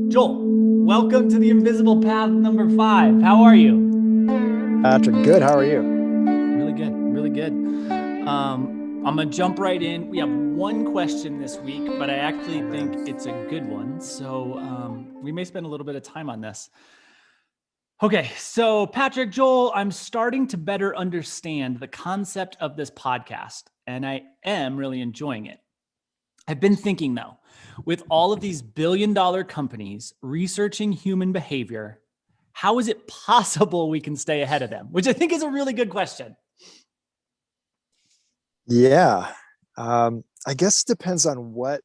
Joel, welcome to the Invisible Path number 5. How are you? Patrick, good. How are you? Really good, really good. I'm gonna jump right in. We have one question this week, but I actually think it's a good one. So we may spend a little bit of time on this. Okay, so Patrick, Joel, I'm starting to better understand the concept of this podcast, and I am really enjoying it. I've been thinking though, with all of these billion-dollar companies researching human behavior, how is it possible we can stay ahead of them? Which I think is a really good question. Yeah. I guess it depends on what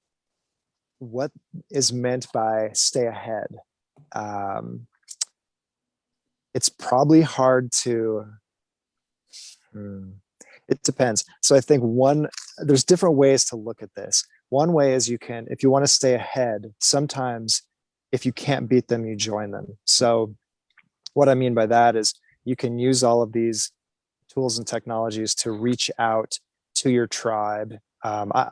is meant by stay ahead. Um, it's probably hard to. It depends. So I think there's different ways to look at this. One way is if you want to stay ahead, sometimes if you can't beat them, you join them. So what I mean by that is you can use all of these tools and technologies to reach out to your tribe. I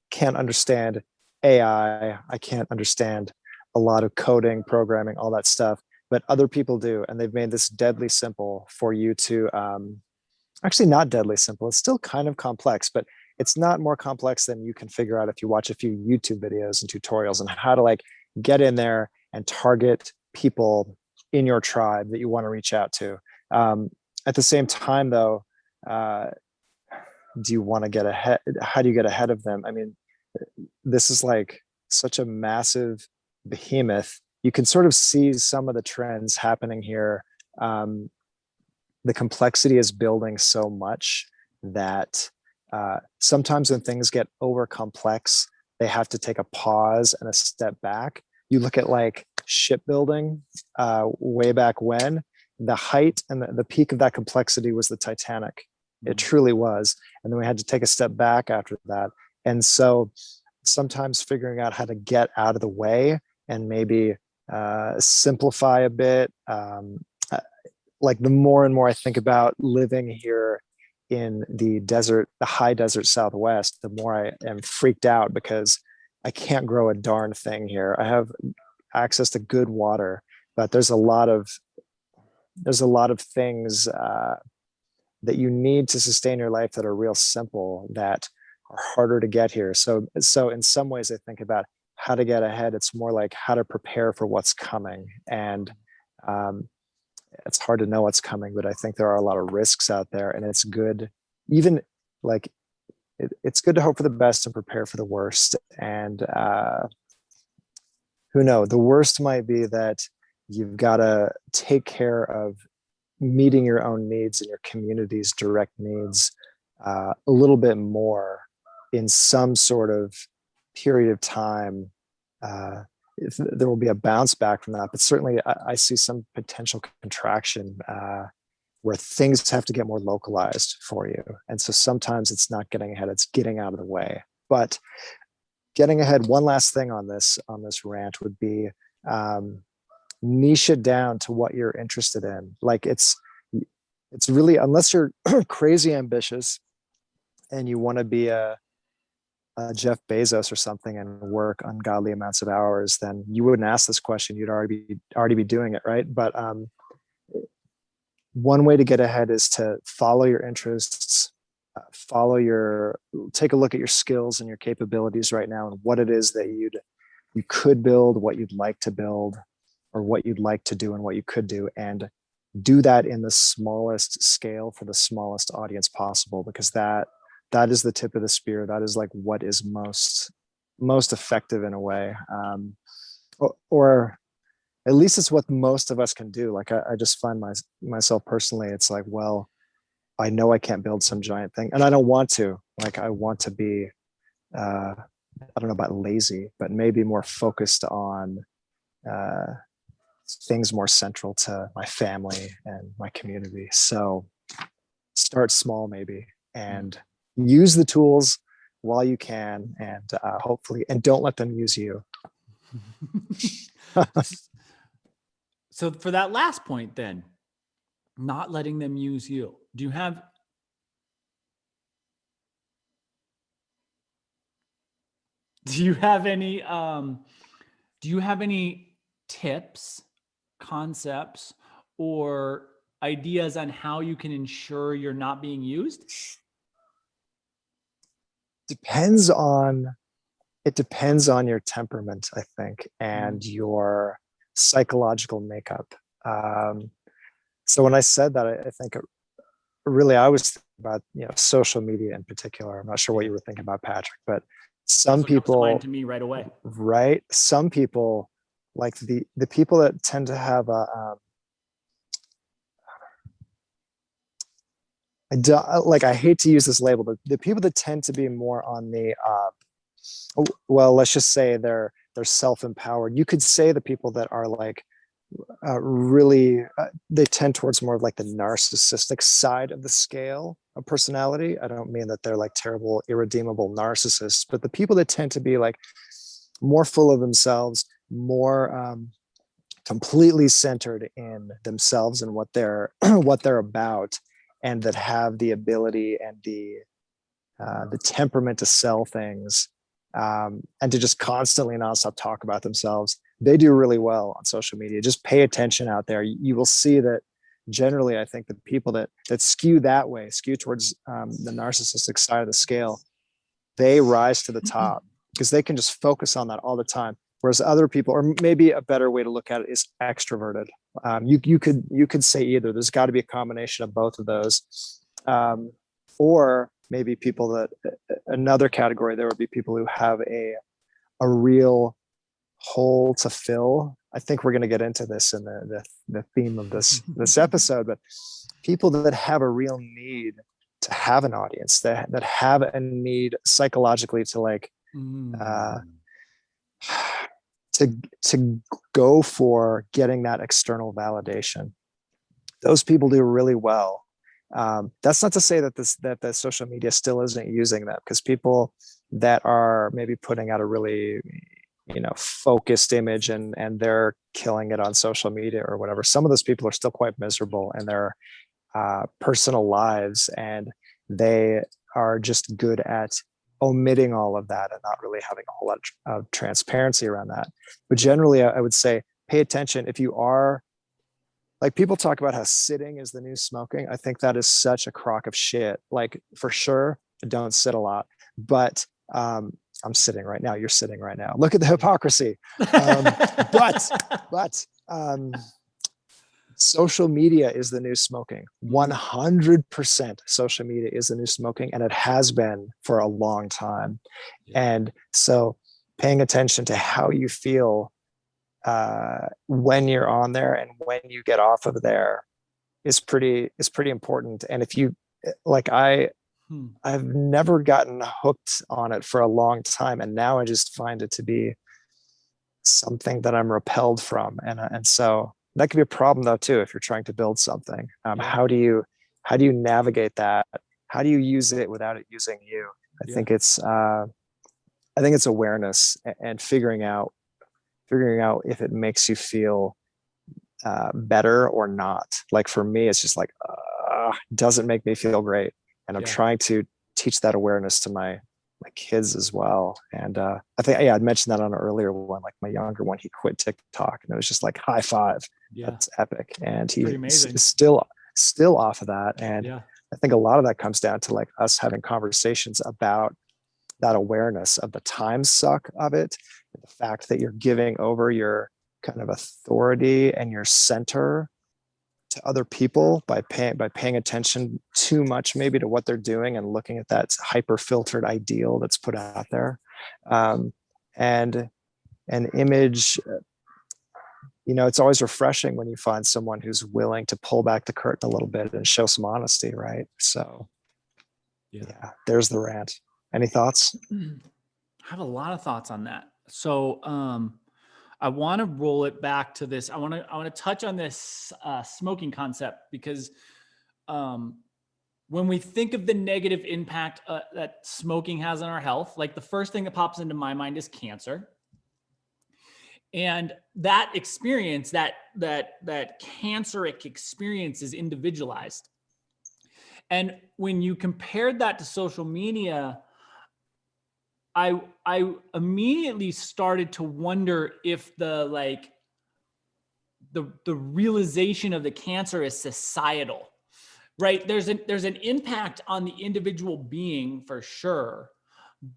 can't understand AI. I can't understand a lot of coding, programming, all that stuff, but other people do. And they've made this deadly simple for you to, actually not deadly simple. It's still kind of complex, but it's not more complex than you can figure out if you watch a few YouTube videos and tutorials on how to like get in there and target people in your tribe that you want to reach out to. At the same time, though, do you want to get ahead? How do you get ahead of them? I mean, this is like such a massive behemoth. You can sort of see some of the trends happening here. The complexity is building so much that sometimes when things get over complex, they have to take a pause and a step back. You look at like shipbuilding way back when, the height and the peak of that complexity was the Titanic. It truly was. And then we had to take a step back after that. And so sometimes figuring out how to get out of the way and maybe simplify a bit. Like the more and more I think about living here in the desert, the high desert Southwest, the more I am freaked out because I can't grow a darn thing here. I have access to good water, but there's a lot of things that you need to sustain your life that are real simple that are harder to get here. So in some ways, I think about how to get ahead. It's more like how to prepare for what's coming, and it's hard to know what's coming. But I think there are a lot of risks out there, and it's good, even like it's good to hope for the best and prepare for the worst. And who knows? The worst might be that you've got to take care of meeting your own needs and your community's direct needs a little bit more in some sort of period of time. There will be a bounce back from that, but certainly I see some potential contraction where things have to get more localized for you. And so sometimes it's not getting ahead, it's getting out of the way. But getting ahead, one last thing on this rant would be niche it down to what you're interested in. Like it's really, unless you're crazy ambitious and you want to be a Jeff Bezos or something and work ungodly amounts of hours, then you wouldn't ask this question. You'd already be doing it, right? But one way to get ahead is to follow your interests, take a look at your skills and your capabilities right now and what it is that you could build, what you'd like to build, or what you'd like to do and what you could do, and do that in the smallest scale for the smallest audience possible, because that is the tip of the spear. That is like what is most effective in a way, or at least it's what most of us can do. Like I just find myself personally, it's like, well, I know I can't build some giant thing, and I don't want to. Like I want to be, I don't know about lazy, but maybe more focused on things more central to my family and my community. So start small maybe, and use the tools while you can, and hopefully, and don't let them use you. So for that last point, then, not letting them use you, do you have any tips, concepts, or ideas on how you can ensure you're not being used? It depends on your temperament, I think, and your psychological makeup. So when I said that, I think really I was thinking about, social media in particular. I'm not sure what you were thinking about, Patrick, but some That's what comes to mind people, to me right away. right? Some people, like the people that tend to have I hate to use this label, but the people that tend to be more on the well, let's just say they're self-empowered. You could say the people that are like really they tend towards more of like the narcissistic side of the scale of personality. I don't mean that they're like terrible, irredeemable narcissists, but the people that tend to be like more full of themselves, more completely centered in themselves and what they're what they're about, and that have the ability and the temperament to sell things, and to just constantly nonstop talk about themselves. They do really well on social media. Just pay attention out there. You will see that generally, I think the people that skew that way, skew towards the narcissistic side of the scale, they rise to the top because they can just focus on that all the time. Whereas other people, or maybe a better way to look at it, is extroverted. You could say either. There's got to be a combination of both of those, or maybe people that another category. There would be people who have a real hole to fill. I think we're going to get into this in the theme of this episode, but people that have a real need to have an audience, that have a need psychologically to like to go for getting that external validation. Those people do really well. That's not to say that that social media still isn't using them, because people that are maybe putting out a really focused image and they're killing it on social media or whatever, some of those people are still quite miserable in their personal lives, and they are just good at omitting all of that and not really having a whole lot of transparency around that. But generally, I would say pay attention. If you are, like, people talk about how sitting is the new smoking. I think that is such a crock of shit. Like, for sure, don't sit a lot, but I'm sitting right now. You're sitting right now. Look at the hypocrisy. But social media is the new smoking. 100% social media is the new smoking, and it has been for a long time. And so paying attention to how you feel when you're on there and when you get off of there is pretty important. And if you, like, I've never gotten hooked on it for a long time, and now I just find it to be something that I'm repelled from, and so that could be a problem though too if you're trying to build something. How do you navigate that? How do you use it without it using you? I think it's awareness and figuring out if it makes you feel better or not. Like, for me, it's just like doesn't make me feel great, and I'm trying to teach that awareness to my kids as well. And I think I'd mentioned that on an earlier one. Like, my younger one, he quit TikTok, and it was just like, high five. That's epic. And he's still off of that. And I think a lot of that comes down to like us having conversations about that awareness of the time suck of it, the fact that you're giving over your kind of authority and your center to other people by paying attention too much maybe to what they're doing and looking at that hyper filtered ideal that's put out there. And an image, it's always refreshing when you find someone who's willing to pull back the curtain a little bit and show some honesty, right? So yeah, there's the rant. Any thoughts? I have a lot of thoughts on that. So I want to roll it back to this. I want to touch on this smoking concept, because when we think of the negative impact that smoking has on our health, like, the first thing that pops into my mind is cancer. And that experience, that canceric experience, is individualized. And when you compared that to social media, I immediately started to wonder if the the realization of the cancer is societal, right? There's an impact on the individual being for sure.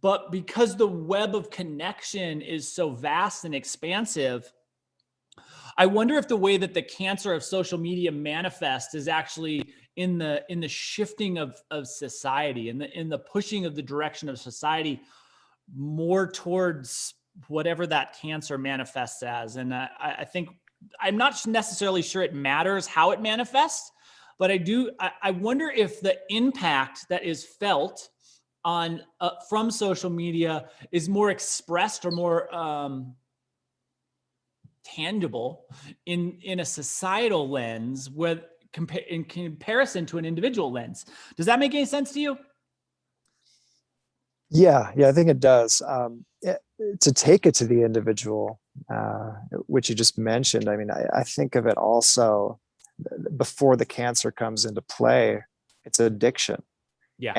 But because the web of connection is so vast and expansive, I wonder if the way that the cancer of social media manifests is actually in the shifting of society, in the pushing of the direction of society more towards whatever that cancer manifests as. And I think I'm not necessarily sure it matters how it manifests, but I wonder if the impact that is felt on from social media is more expressed or more tangible in a societal lens with in comparison to an individual lens. Does that make any sense to you? Yeah, I think it does. To take it to the individual, which you just mentioned, I mean, I think of it also before the cancer comes into play, it's addiction. Yeah.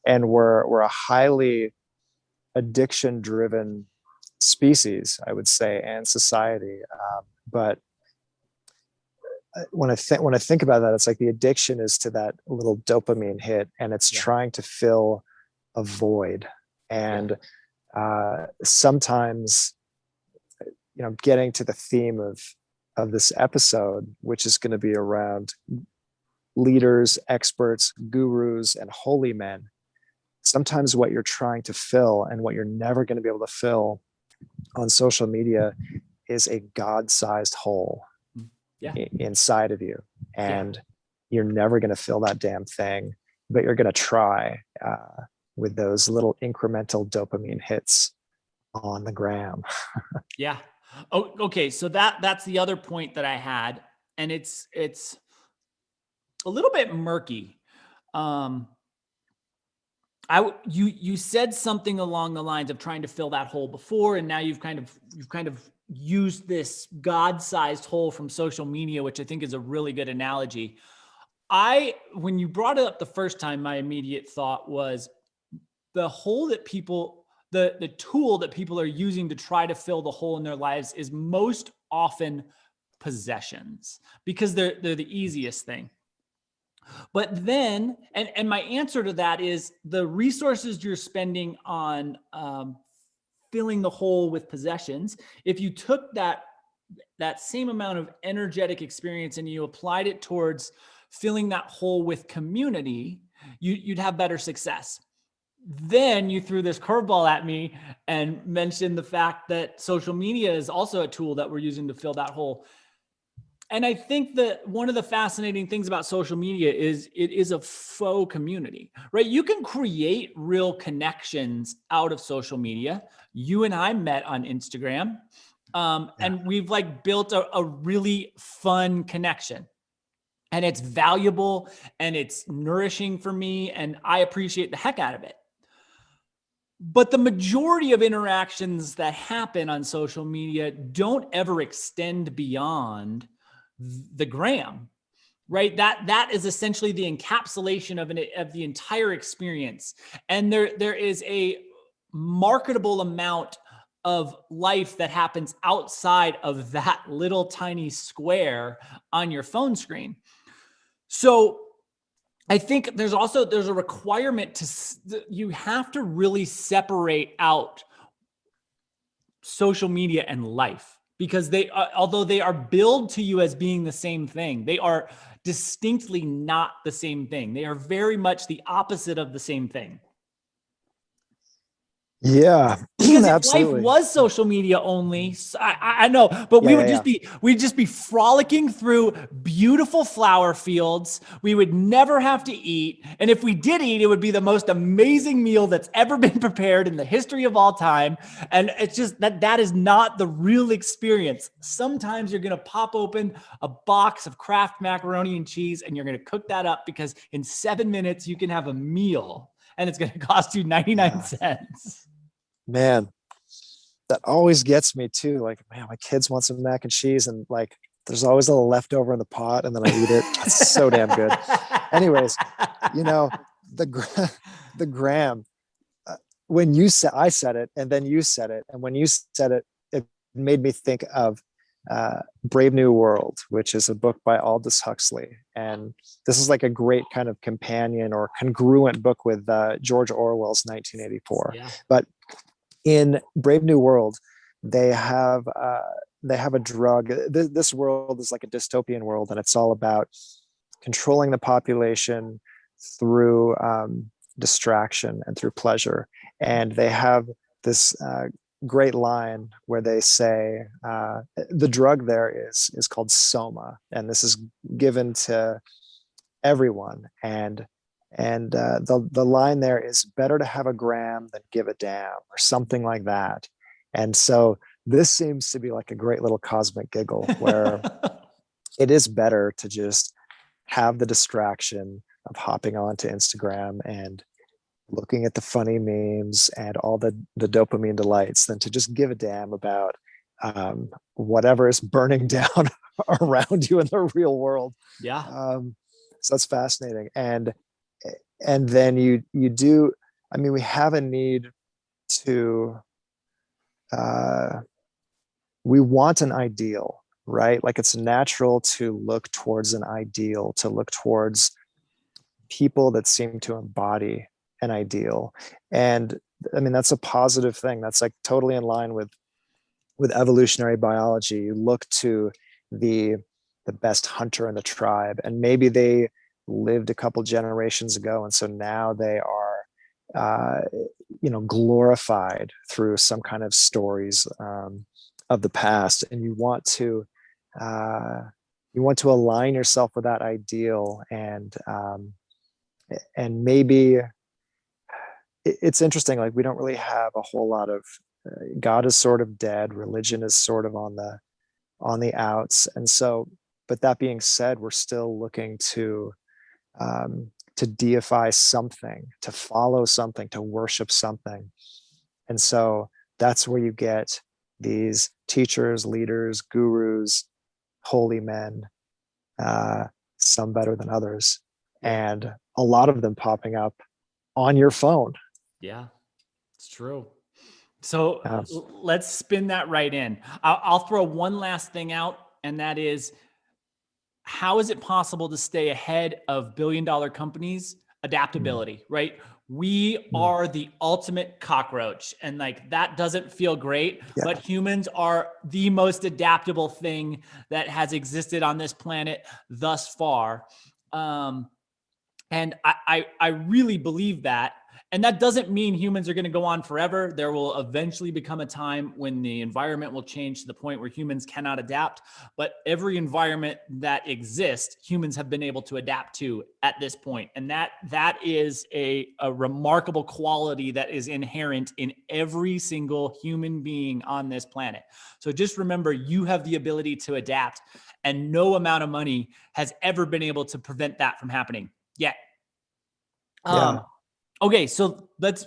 And we're a highly addiction driven species, I would say, and society. But when I think about that, it's like the addiction is to that little dopamine hit, and it's trying to fill a void. And sometimes, getting to the theme of this episode, which is going to be around leaders, experts, gurus, and holy men. Sometimes what you're trying to fill and what you're never going to be able to fill on social media is a God-sized hole inside of you. And you're never going to fill that damn thing, but you're going to try with those little incremental dopamine hits on the gram. Yeah. Oh, okay. So that's the other point that I had, and it's a little bit murky. You said something along the lines of trying to fill that hole before, and now you've kind of used this God-sized hole from social media, which I think is a really good analogy. When you brought it up the first time, my immediate thought was the hole that the tool that people are using to try to fill the hole in their lives is most often possessions, because they're the easiest thing. But then, and my answer to that is the resources you're spending on filling the hole with possessions. If you took that same amount of energetic experience and you applied it towards filling that hole with community, you'd have better success. Then you threw this curveball at me and mentioned the fact that social media is also a tool that we're using to fill that hole. And I think that one of the fascinating things about social media is it is a faux community, right? You can create real connections out of social media. You and I met on Instagram, and we've built a really fun connection. And it's valuable and it's nourishing for me, and I appreciate the heck out of it. But the majority of interactions that happen on social media don't ever extend beyond the gram, right? That is essentially the encapsulation of the entire experience. And there is a marketable amount of life that happens outside of that little tiny square on your phone screen. So I think there's a requirement you have to really separate out social media and life, because although they are billed to you as being the same thing, they are distinctly not the same thing. They are very much the opposite of the same thing. Yeah, because if absolutely. life was social media only, I know, but we'd just be frolicking through beautiful flower fields. We would never have to eat. And if we did eat, it would be the most amazing meal that's ever been prepared in the history of all time. And it's just that is not the real experience. Sometimes you're going to pop open a box of Kraft macaroni and cheese, and you're going to cook that up, because in 7 minutes you can have a meal and it's going to cost you 99 cents. Man, that always gets me too. Like, man, my kids want some mac and cheese, and there's always a little leftover in the pot, and then I eat it. It's so damn good. Anyways, the gram. When I said it, and then you said it, and when you said it, it made me think of Brave New World, which is a book by Aldous Huxley. And this is like a great kind of companion or congruent book with George Orwell's 1984. Yeah. But in Brave New World, they have a drug. This world is like a dystopian world, and it's all about controlling the population through distraction and through pleasure. And they have this great line where they say the drug there is called soma, and this is given to everyone. And the line there is, better to have a gram than give a damn, or something like that. And so this seems to be like a great little cosmic giggle where it is better to just have the distraction of hopping onto Instagram and looking at the funny memes and all the dopamine delights than to just give a damn about whatever is burning down around you in the real world. Yeah. So that's fascinating. And then you do, I mean, we have a need to, we want an ideal, right? Like it's natural to look towards an ideal, to look towards people that seem to embody an ideal. And I mean, that's a positive thing. That's like totally in line with evolutionary biology. You look to the best hunter in the tribe, and maybe they lived a couple generations ago, and so now they are glorified through some kind of stories of the past, and you want to align yourself with that ideal. And maybe it's interesting, like we don't really have a whole lot of God is sort of dead, religion is sort of on the outs. And so, but that being said, we're still looking to deify something, to follow something, to worship something. And so that's where you get these teachers, leaders, gurus, holy men, some better than others, and a lot of them popping up on your phone. Yeah, it's true. So let's spin that right in. I'll throw one last thing out, and that is, how is it possible to stay ahead of billion-dollar companies? Adaptability, right? We are the ultimate cockroach, and like that doesn't feel great, but humans are the most adaptable thing that has existed on this planet thus far. And I really believe that. And that doesn't mean humans are going to go on forever. There will eventually become a time when the environment will change to the point where humans cannot adapt. But every environment that exists, humans have been able to adapt to at this point. And that is a remarkable quality that is inherent in every single human being on this planet. So just remember, you have the ability to adapt, and no amount of money has ever been able to prevent that from happening yet. Okay, so let's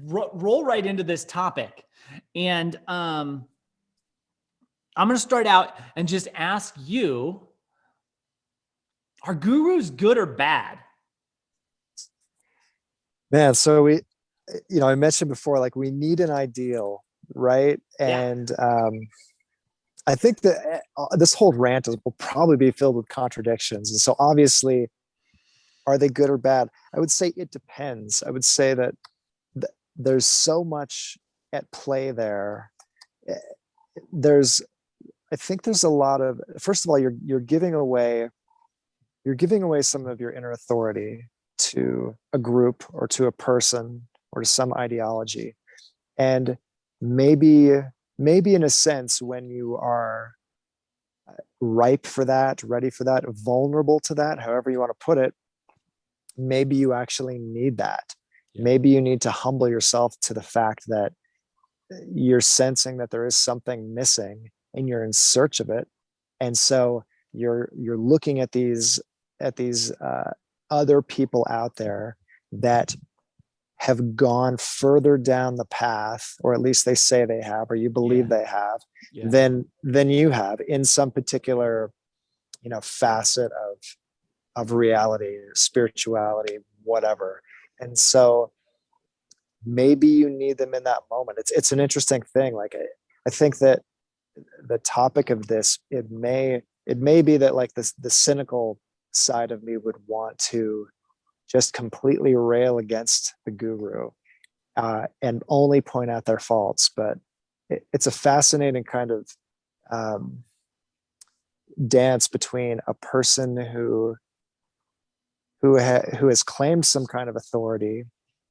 roll right into this topic. And I'm going to start out and just ask you, are gurus good or bad? Man, so I mentioned before, like we need an ideal, right? And I think that this whole rant will probably be filled with contradictions. And so obviously, are they good or bad? I would say it depends. I would say that there's so much at play there. I think there's a lot of, first of all, you're giving away some of your inner authority to a group or to a person or to some ideology. And maybe in a sense, when you are ripe for that, ready for that, vulnerable to that, however you want to put it, maybe you actually need that. Maybe you need to humble yourself to the fact that you're sensing that there is something missing and you're in search of it. And so you're looking at these other people out there that have gone further down the path, or at least they say they have, or you believe they have, than you have in some particular, facet of reality, spirituality, whatever. And so maybe you need them in that moment. It's an interesting thing. Like I think that the topic of this, it may be that like the cynical side of me would want to just completely rail against the guru and only point out their faults. But it's a fascinating kind of dance between a person who has claimed some kind of authority,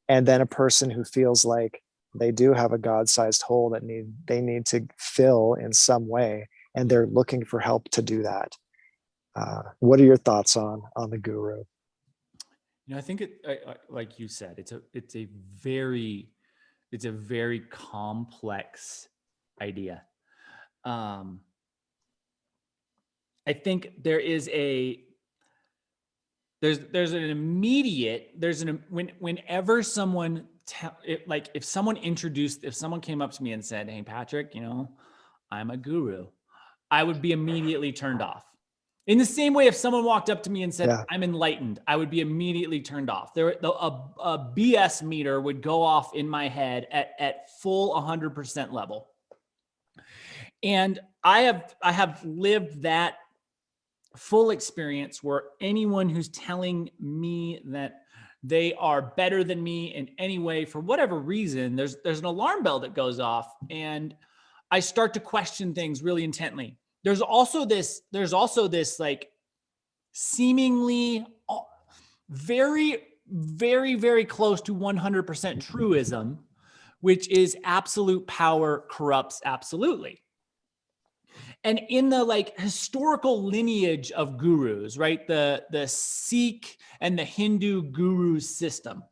and then a person who feels like they do have a God-sized hole that they need to fill in some way, and they're looking for help to do that. What are your thoughts on the guru? I think like you said, it's a very complex idea. I think there's an immediate, whenever someone if someone came up to me and said, "Hey, Patrick, I'm a guru," I would be immediately turned off. In the same way, if someone walked up to me and said, Yeah. "I'm enlightened," I would be immediately turned off. A BS meter would go off in my head at full 100% level. And I have lived that full experience where anyone who's telling me that they are better than me in any way, for whatever reason, there's an alarm bell that goes off, and I start to question things really intently. There's also this like seemingly very, very, very close to 100% truism, which is absolute power corrupts absolutely. And in the like historical lineage of gurus, right? The Sikh and the Hindu guru system,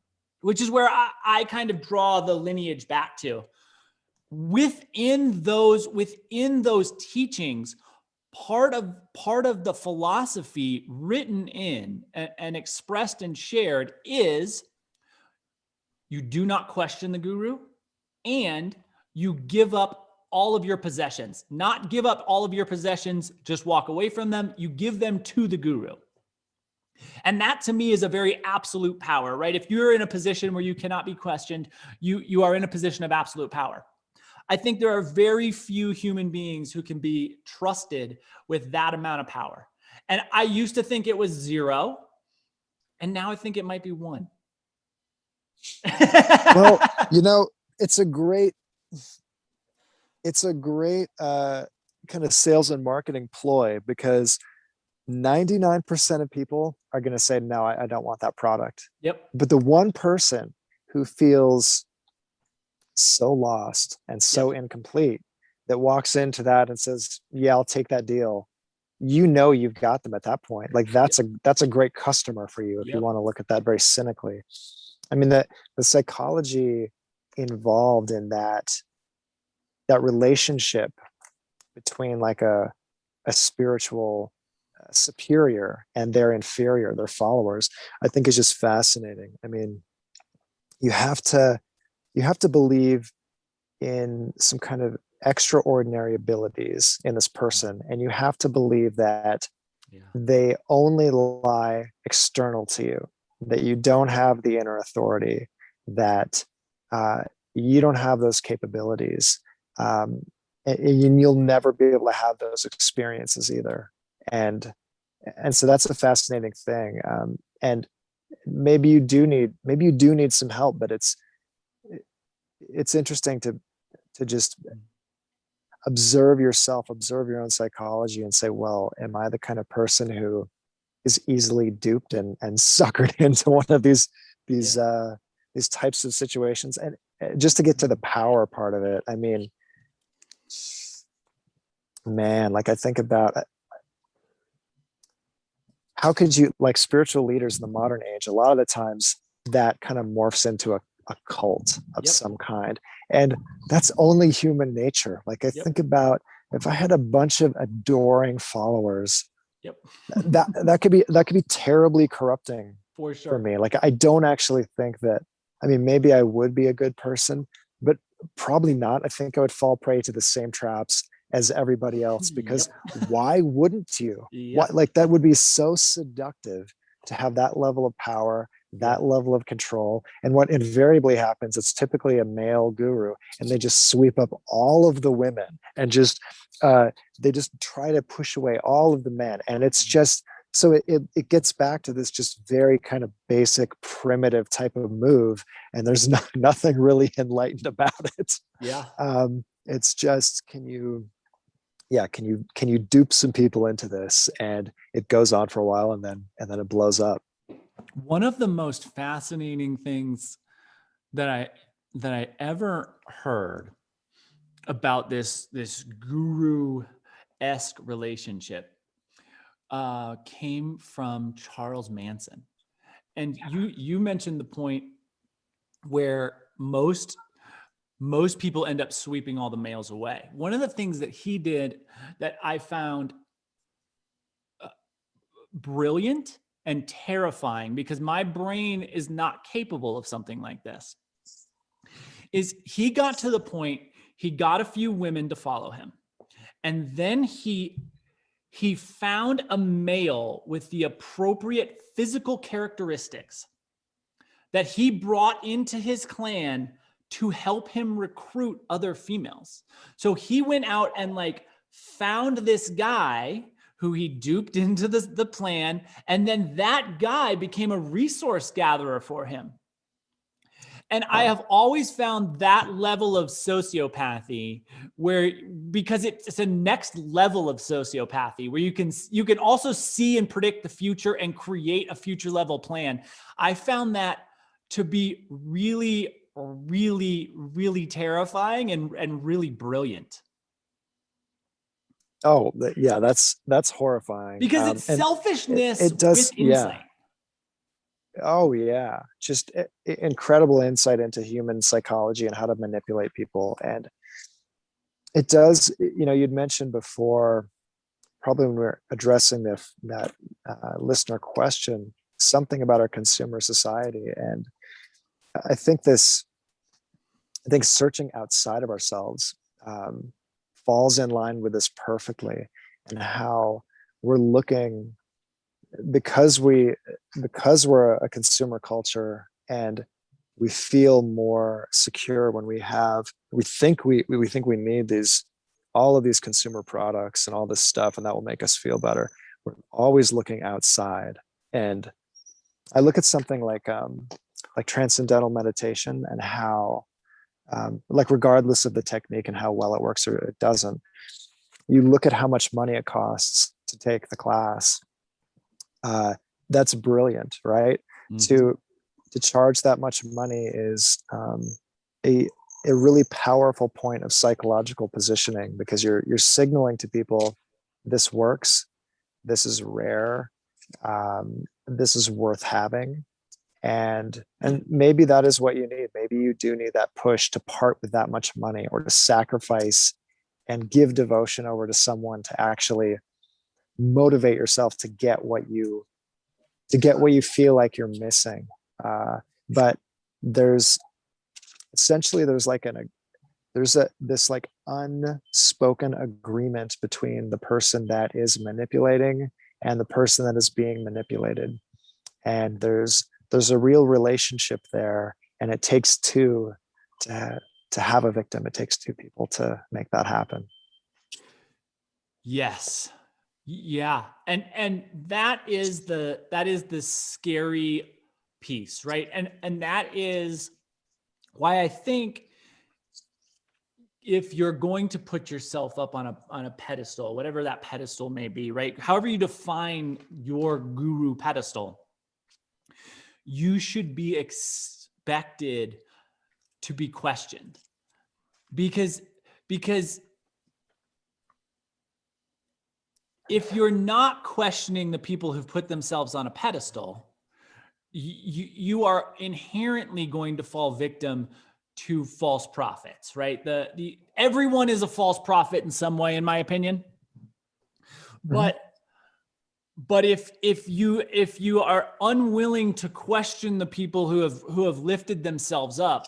which is where I kind of draw the lineage back to. Within those teachings, part of the philosophy written in and expressed and shared is you do not question the guru, and you give up all of your possessions. Not give up all of your possessions, just walk away from them. You give them to the guru. And that to me is a very absolute power, right? If you're in a position where you cannot be questioned, you are in a position of absolute power. I think there are very few human beings who can be trusted with that amount of power. And I used to think it was 0, and now I think it might be 1. Well, it's a great kind of sales and marketing ploy, because 99% of people are going to say, no, I don't want that product. Yep. But the one person who feels so lost and so incomplete that walks into that and says, yeah, I'll take that deal, you've got them at that point. Like that's a great customer for you if you want to look at that very cynically. I mean, the psychology involved in that relationship between like a spiritual superior and their inferior, their followers, I think is just fascinating. I mean, you have to believe in some kind of extraordinary abilities in this person, and you have to believe that they only lie external to you, that you don't have the inner authority, that you don't have those capabilities, and you'll never be able to have those experiences either. And so that's a fascinating thing. And maybe you do need some help, but it's interesting to just observe yourself, observe your own psychology, and say, well, am I the kind of person who is easily duped and suckered into one of these types of situations? And just to get to the power part of it, I mean, man, like I think about how could you, like spiritual leaders in the modern age, a lot of the times that kind of morphs into a cult of some kind. And that's only human nature. Like I think about if I had a bunch of adoring followers, that could be terribly corrupting for me. Like I don't actually think that, I mean, maybe I would be a good person, but probably not. I think I would fall prey to the same traps as everybody else, because why wouldn't you? Why, like that would be so seductive to have that level of power, that level of control. And what invariably happens, it's typically a male guru, and they just sweep up all of the women and just they just try to push away all of the men. And it's just, so it gets back to this just very kind of basic primitive type of move, and there's nothing really enlightened about it. Yeah. It's just, can you dupe some people into this? And it goes on for a while, and then it blows up. One of the most fascinating things that I ever heard about this guru-esque relationship came from Charles Manson. And you mentioned the point where most people end up sweeping all the males away. One of the things that he did that I found brilliant and terrifying, because my brain is not capable of something like this, is he got to the point, he got a few women to follow him. And then he found a male with the appropriate physical characteristics that he brought into his clan to help him recruit other females. So he went out and like found this guy who he duped into the plan. And then that guy became a resource gatherer for him. And I have always found that level of sociopathy because it's a next level of sociopathy where you can also see and predict the future and create a future level plan. I found that to be really, really, really terrifying and really brilliant. Oh yeah, that's horrifying. Because it's selfishness it does, with insight. Oh yeah, just incredible insight into human psychology and how to manipulate people. And it does, you'd mentioned before, probably when we were addressing that listener question, something about our consumer society. And I think searching outside of ourselves falls in line with this perfectly, and how we're looking, because we're a consumer culture, and we feel more secure when we think we need all of these consumer products and all this stuff, and that will make us feel better. We're always looking outside. And I look at something like transcendental meditation, and how regardless of the technique and how well it works or it doesn't, you look at how much money it costs to take the class. That's brilliant, right? Mm-hmm. To charge that much money is a really powerful point of psychological positioning, because you're signaling to people, this works, this is rare, this is worth having. And maybe that is what you need. Maybe you do need that push to part with that much money, or to sacrifice and give devotion over to someone to actually motivate yourself to get what you feel like you're missing. But there's this unspoken agreement between the person that is manipulating and the person that is being manipulated. And there's a real relationship there, and it takes two to have a victim. It takes two people to make that happen. Yes. Yeah. And that is the scary piece, right? And that is why I think if you're going to put yourself up on a pedestal, whatever that pedestal may be, right? However you define your guru pedestal, you should be expected to be questioned, because if you're not questioning the people who've put themselves on a pedestal, you are inherently going to fall victim to false prophets, right? Everyone is a false prophet in some way, in my opinion. Mm-hmm. But if you are unwilling to question the people who have lifted themselves up,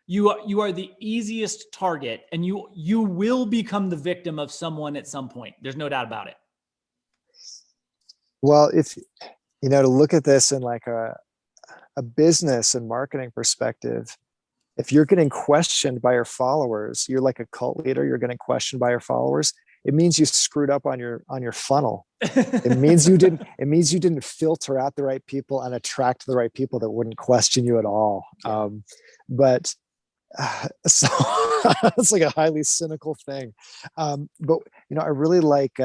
you are the easiest target, and you will become the victim of someone at some point. There's no doubt about it. Well, if to look at this in like a a business and marketing perspective, if you're getting questioned by your followers, you're like a cult leader, you're getting questioned by your followers, it means you screwed up on your funnel. It means you didn't filter out the right people and attract the right people that wouldn't question you at all. But so it's like a highly cynical thing. But I really like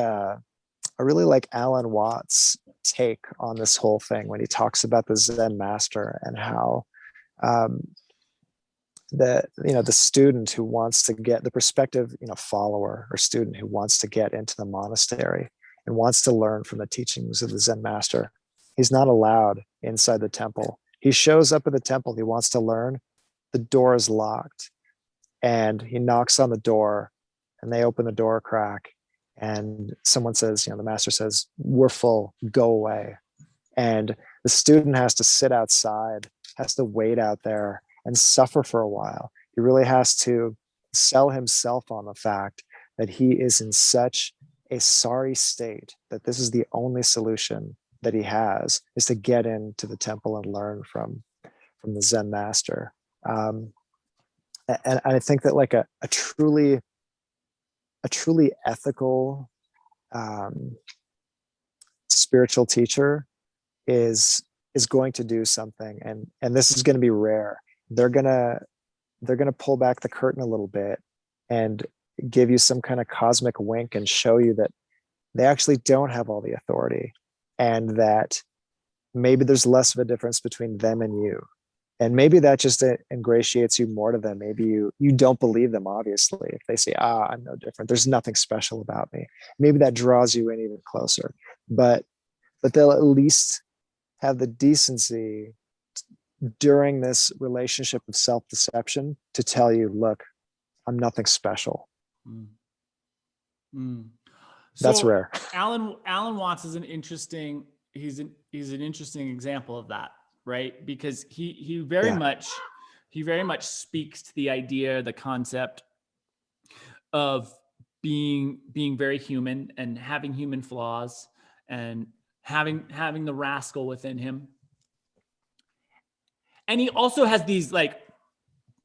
Alan Watts' take on this whole thing when he talks about the Zen master and how the student who wants to get the prospective follower or student who wants to get into the monastery and wants to learn from the teachings of the Zen master, he's not allowed inside the temple. He shows up at the temple, he wants to learn, the door is locked, and he knocks on the door and they open the door crack, and someone says, the master says, "We're full, go away." And the student has to sit outside, has to wait out there and suffer for a while. He really has to sell himself on the fact that he is in such a sorry state that this is the only solution that he has, is to get into the temple and learn from the Zen master. And I think that like a truly ethical spiritual teacher is going to do something, and this is going to be rare. They're gonna pull back the curtain a little bit and give you some kind of cosmic wink and show you that they actually don't have all the authority, and that maybe there's less of a difference between them and you. And maybe that just ingratiates you more to them. Maybe you don't believe them, obviously. If they say, I'm no different, there's nothing special about me, maybe that draws you in even closer. But they'll at least have the decency during this relationship of self-deception to tell you, look, I'm nothing special. That's So rare. Alan Watts is an interesting example of that, right? Because he very much speaks to the idea, the concept of being very human and having human flaws and having the rascal within him. And he also has these like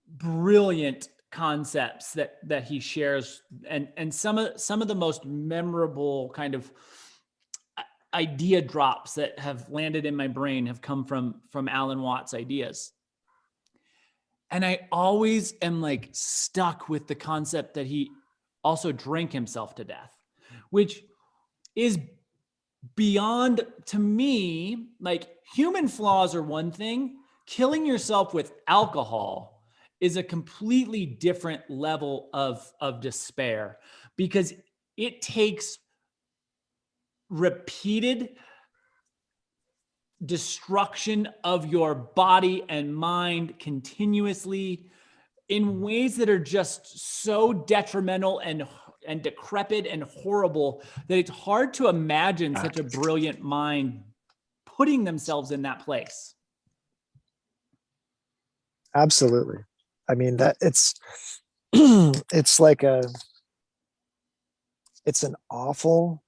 brilliant concepts that he shares, and some of the most memorable kind of idea drops that have landed in my brain have come from Alan Watts' ideas. And I always am like stuck with the concept that he also drank himself to death, which is beyond, to me, like, human flaws are one thing. Killing yourself with alcohol is a completely different level of despair, because it takes repeated destruction of your body and mind continuously in ways that are just so detrimental and decrepit and horrible that it's hard to imagine such a brilliant mind putting themselves in that place. Absolutely. I mean, that it's like it's an awful,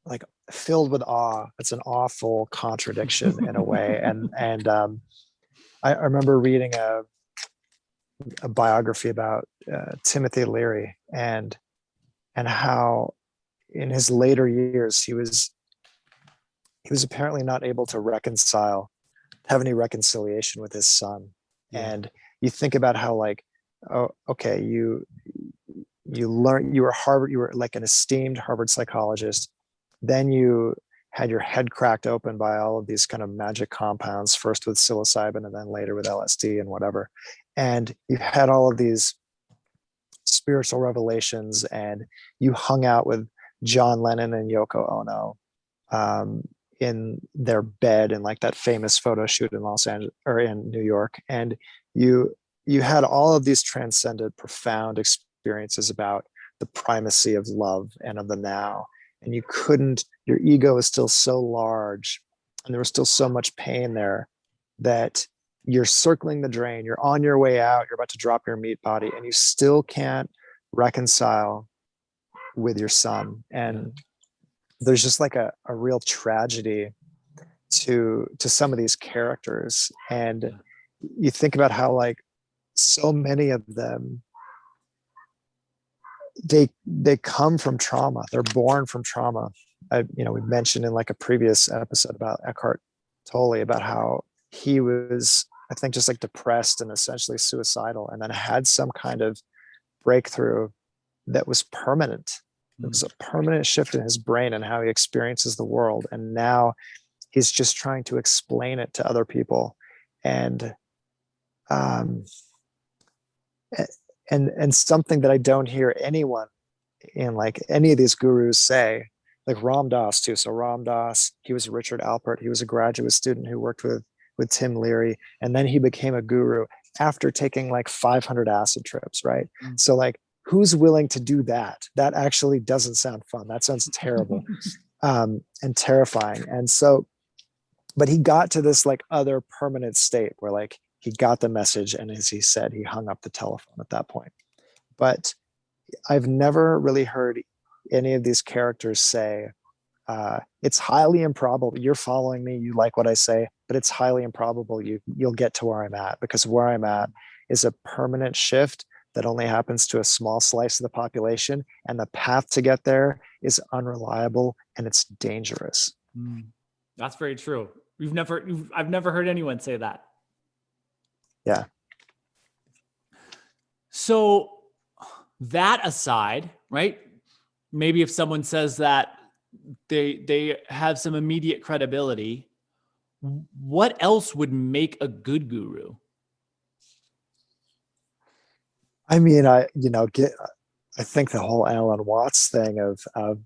like, filled with awe. It's an awful contradiction in a way. And I remember reading a biography about Timothy Leary and how in his later years he was apparently not able to have any reconciliation with his son. Yeah. And you think about how, like, oh, okay, you were like an esteemed Harvard psychologist, then you had your head cracked open by all of these kind of magic compounds, first with psilocybin and then later with LSD and whatever, and you had all of these spiritual revelations, and you hung out with John Lennon and Yoko Ono in their bed in like that famous photo shoot in Los Angeles or in New York, and you had all of these transcendent, profound experiences about the primacy of love and of the now, and your ego is still so large and there was still so much pain there that you're circling the drain, you're on your way out, you're about to drop your meat body, and you still can't reconcile with your son. And there's just like a real tragedy to some of these characters. And you think about how like so many of them, they come from trauma. They're born from trauma. We mentioned in like a previous episode about Eckhart Tolle about how he was, I think, just like depressed and essentially suicidal, and then had some kind of breakthrough that was permanent. It was a permanent shift in his brain and how he experiences the world. And now he's just trying to explain it to other people. And and something that I don't hear anyone in like any of these gurus say, like Ram Dass too. So Ram Dass, he was Richard Alpert. He was a graduate student who worked with Tim Leary, and then he became a guru after taking like 500 acid trips, right? So like, who's willing to do that? That actually doesn't sound fun. That sounds terrible and terrifying. And so, but he got to this like other permanent state where like he got the message, and as he said, he hung up the telephone at that point. But I've never really heard any of these characters say, it's highly improbable you're following me, you like what I say, but it's highly improbable you'll get to where I'm at, because where I'm at is a permanent shift that only happens to a small slice of the population, and the path to get there is unreliable and it's dangerous. That's very true. I've never heard anyone say that. Yeah. So that aside, right? Maybe if someone says that they have some immediate credibility, what else would make a good guru? I mean, I think the whole Alan Watts thing of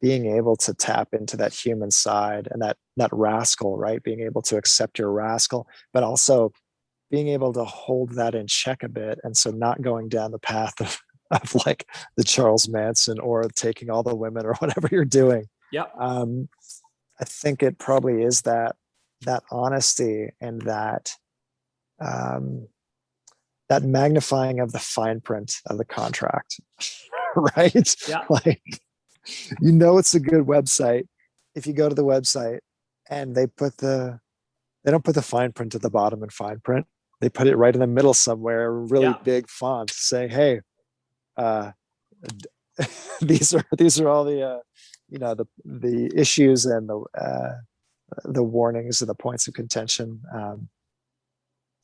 being able to tap into that human side and that rascal, right? Being able to accept your rascal, but also being able to hold that in check a bit. And so not going down the path of like the Charles Manson or taking all the women or whatever you're doing. Yeah. I think it probably is that honesty and that magnifying of the fine print of the contract, right? Yeah. Like, it's a good website if you go to the website and they don't put the fine print at the bottom in fine print. They put it right in the middle somewhere, really big font, saying, "Hey, these are all the the issues and the warnings and the points of contention."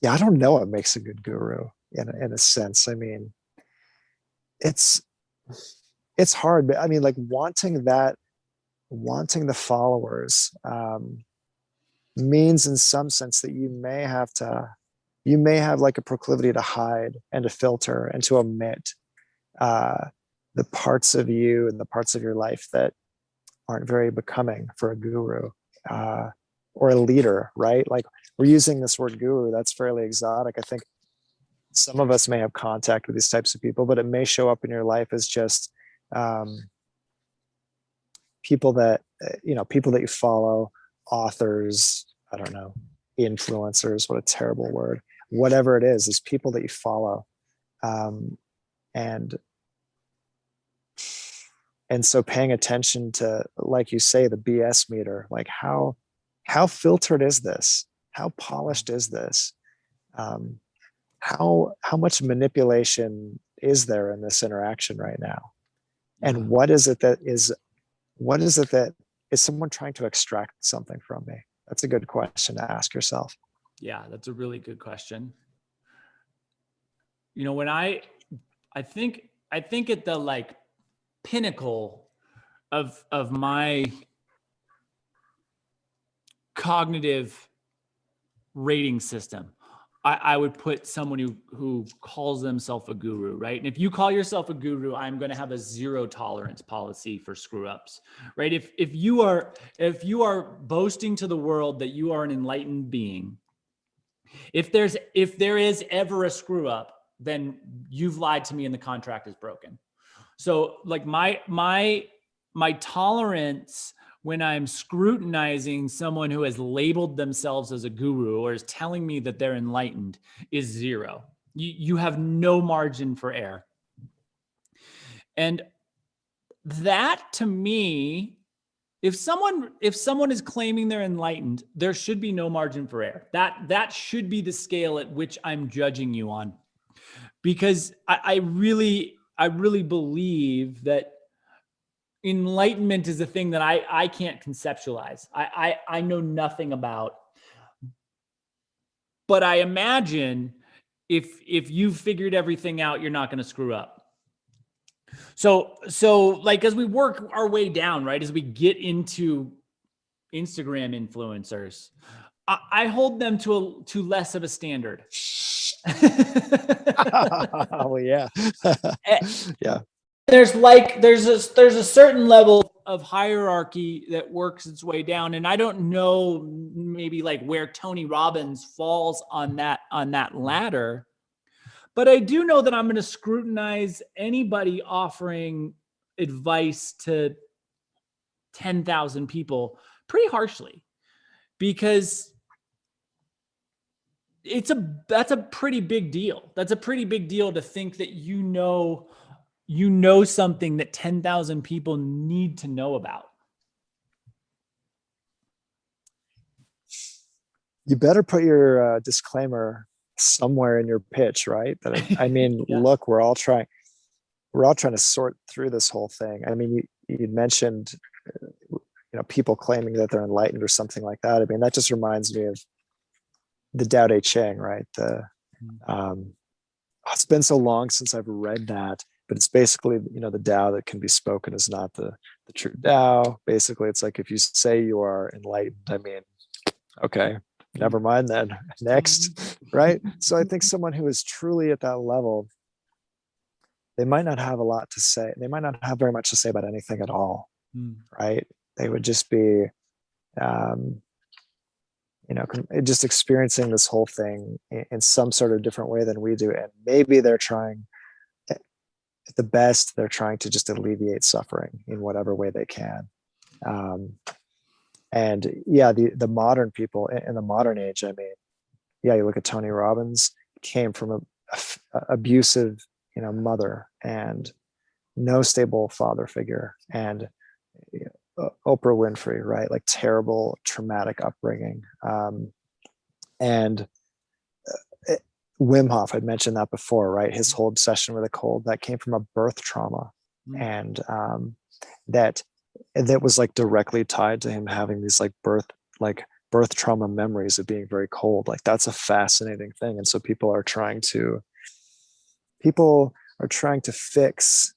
I don't know what makes a good guru in a sense. I mean, it's hard, but I mean, like wanting the followers means in some sense that you may have like a proclivity to hide and to filter and to omit the parts of you and the parts of your life that aren't very becoming for a guru or a leader, right? Like, we're using this word guru, that's fairly exotic. I think some of us may have contact with these types of people, but it may show up in your life as just people that you follow, authors, I don't know, influencers, what a terrible word, whatever it is people that you follow. And so paying attention to, like you say, the BS meter, like how filtered is this? How polished is this? How much manipulation is there in this interaction right now? And what is it that is someone trying to extract something from me? That's a good question to ask yourself. Yeah, that's a really good question. When I think at the like pinnacle of my cognitive rating system, I would put someone who calls themselves a guru, right? And if you call yourself a guru, I'm going to have a zero tolerance policy for screw ups, right? If you are boasting to the world that you are an enlightened being, if there is ever a screw up, then you've lied to me and the contract is broken. So like my tolerance when I'm scrutinizing someone who has labeled themselves as a guru or is telling me that they're enlightened is zero. You have no margin for error. And that to me if someone is claiming they're enlightened, there should be no margin for error. That should be the scale at which I'm judging you on, because I really believe that enlightenment is a thing that I can't conceptualize. I know nothing about, but I imagine if you've figured everything out, you're not going to screw up. So like, as we work our way down, right, as we get into Instagram influencers, I hold them to less of a standard. Oh yeah. Yeah. There's a certain level of hierarchy that works its way down, and I don't know maybe like where Tony Robbins falls on that ladder, but I do know that I'm going to scrutinize anybody offering advice to 10,000 people pretty harshly, because that's a pretty big deal. That's a pretty big deal to think that you know something that 10,000 people need to know about. You better put your disclaimer somewhere in your pitch, right? That I mean, Yeah. Look, we're all trying to sort through this whole thing. I mean, you mentioned, people claiming that they're enlightened or something like that. I mean, that just reminds me of the Tao Te Ching, right? It's been so long since I've read that, but it's basically, the Tao that can be spoken is not the true Tao. Basically, it's like, if you say you are enlightened, I mean, okay, never mind then. Next, right? So I think someone who is truly at that level, they might not have a lot to say. They might not have very much to say about anything at all, right? They would just be, just experiencing this whole thing in some sort of different way than we do. And maybe they're trying, at the best, they're trying to just alleviate suffering in whatever way they can. And yeah, the modern people in the modern age, I mean, yeah, you look at Tony Robbins, came from a abusive, mother, and no stable father figure, and Oprah Winfrey, right? Like terrible, traumatic upbringing. And Wim Hof, I'd mentioned that before, right? His whole obsession with the cold, that came from a birth trauma. And that was like directly tied to him having these birth trauma memories of being very cold. Like, that's a fascinating thing. And so people are trying to fix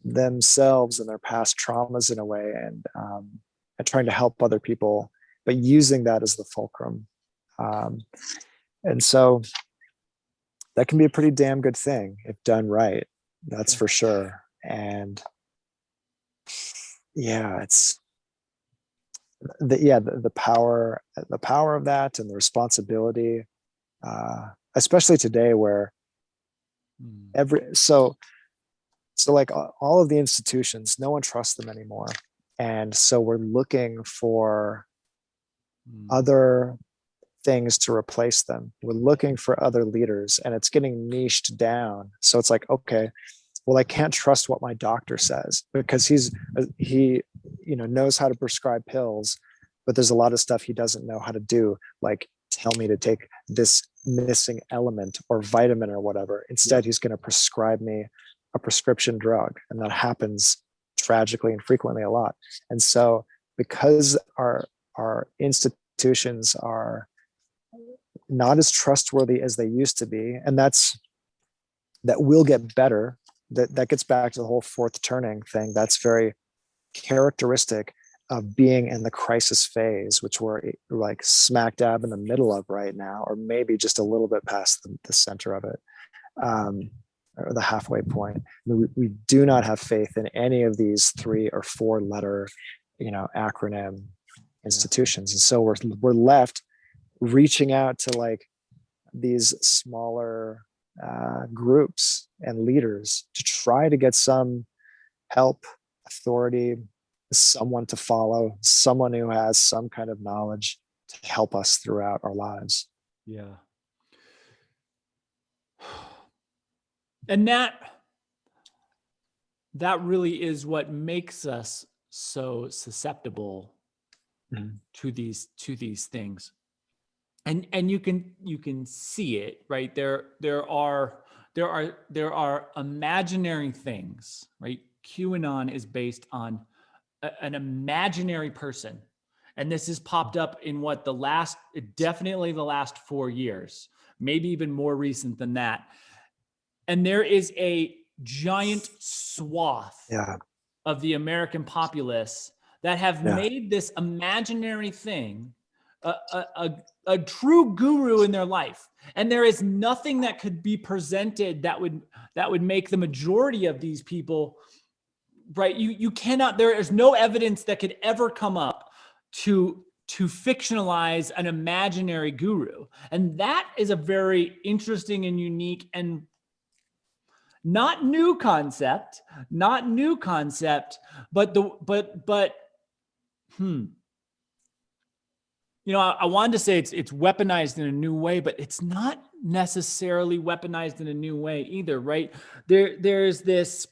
themselves and their past traumas in a way, and trying to help other people, but using that as the fulcrum. And so that can be a pretty damn good thing if done right. That's for sure. And yeah, it's the power of that, and the responsibility, especially today, where so like all of the institutions, no one trusts them anymore. And so we're looking for other things to replace them. We're looking for other leaders, and it's getting niched down. So it's like, okay, well, I can't trust what my doctor says, because he knows how to prescribe pills, but there's a lot of stuff he doesn't know how to do, like tell me to take this missing element or vitamin or whatever. Instead, he's going to prescribe me a prescription drug, and that happens tragically and frequently a lot. And so, because our institutions are not as trustworthy as they used to be, and that will get better. That gets back to the whole fourth turning thing. That's very characteristic of being in the crisis phase, which we're like smack dab in the middle of right now, or maybe just a little bit past the center of it, or the halfway point. We do not have faith in any of these 3 or 4 letter, acronym institutions. And so we're left reaching out to like these smaller groups and leaders to try to get some help, authority, someone to follow, someone who has some kind of knowledge to help us throughout our lives. Yeah. And that really is what makes us so susceptible Mhm. to these things. And you can see it, right? There are imaginary things, right? QAnon is based on an imaginary person. And this has popped up in definitely the last 4 years, maybe even more recent than that. And there is a giant swath Yeah. of the American populace that have Yeah. made this imaginary thing a true guru in their life. And there is nothing that could be presented that would make the majority of these people, right? You cannot, there is no evidence that could ever come up to fictionalize an imaginary guru. And that is a very interesting and unique and not new concept, but I wanted to say it's weaponized in a new way, but it's not necessarily weaponized in a new way either, right? There's this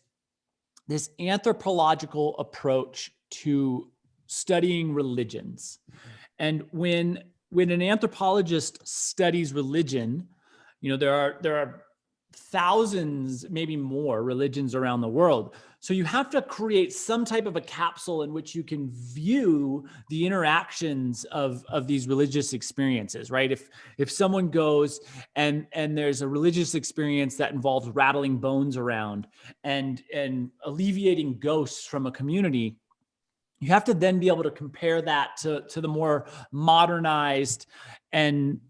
anthropological approach to studying religions. And when an anthropologist studies religion, there are thousands, maybe more religions around the world. So you have to create some type of a capsule in which you can view the interactions of these religious experiences, right? If someone goes and there's a religious experience that involves rattling bones around and alleviating ghosts from a community, you have to then be able to compare that to the more modernized and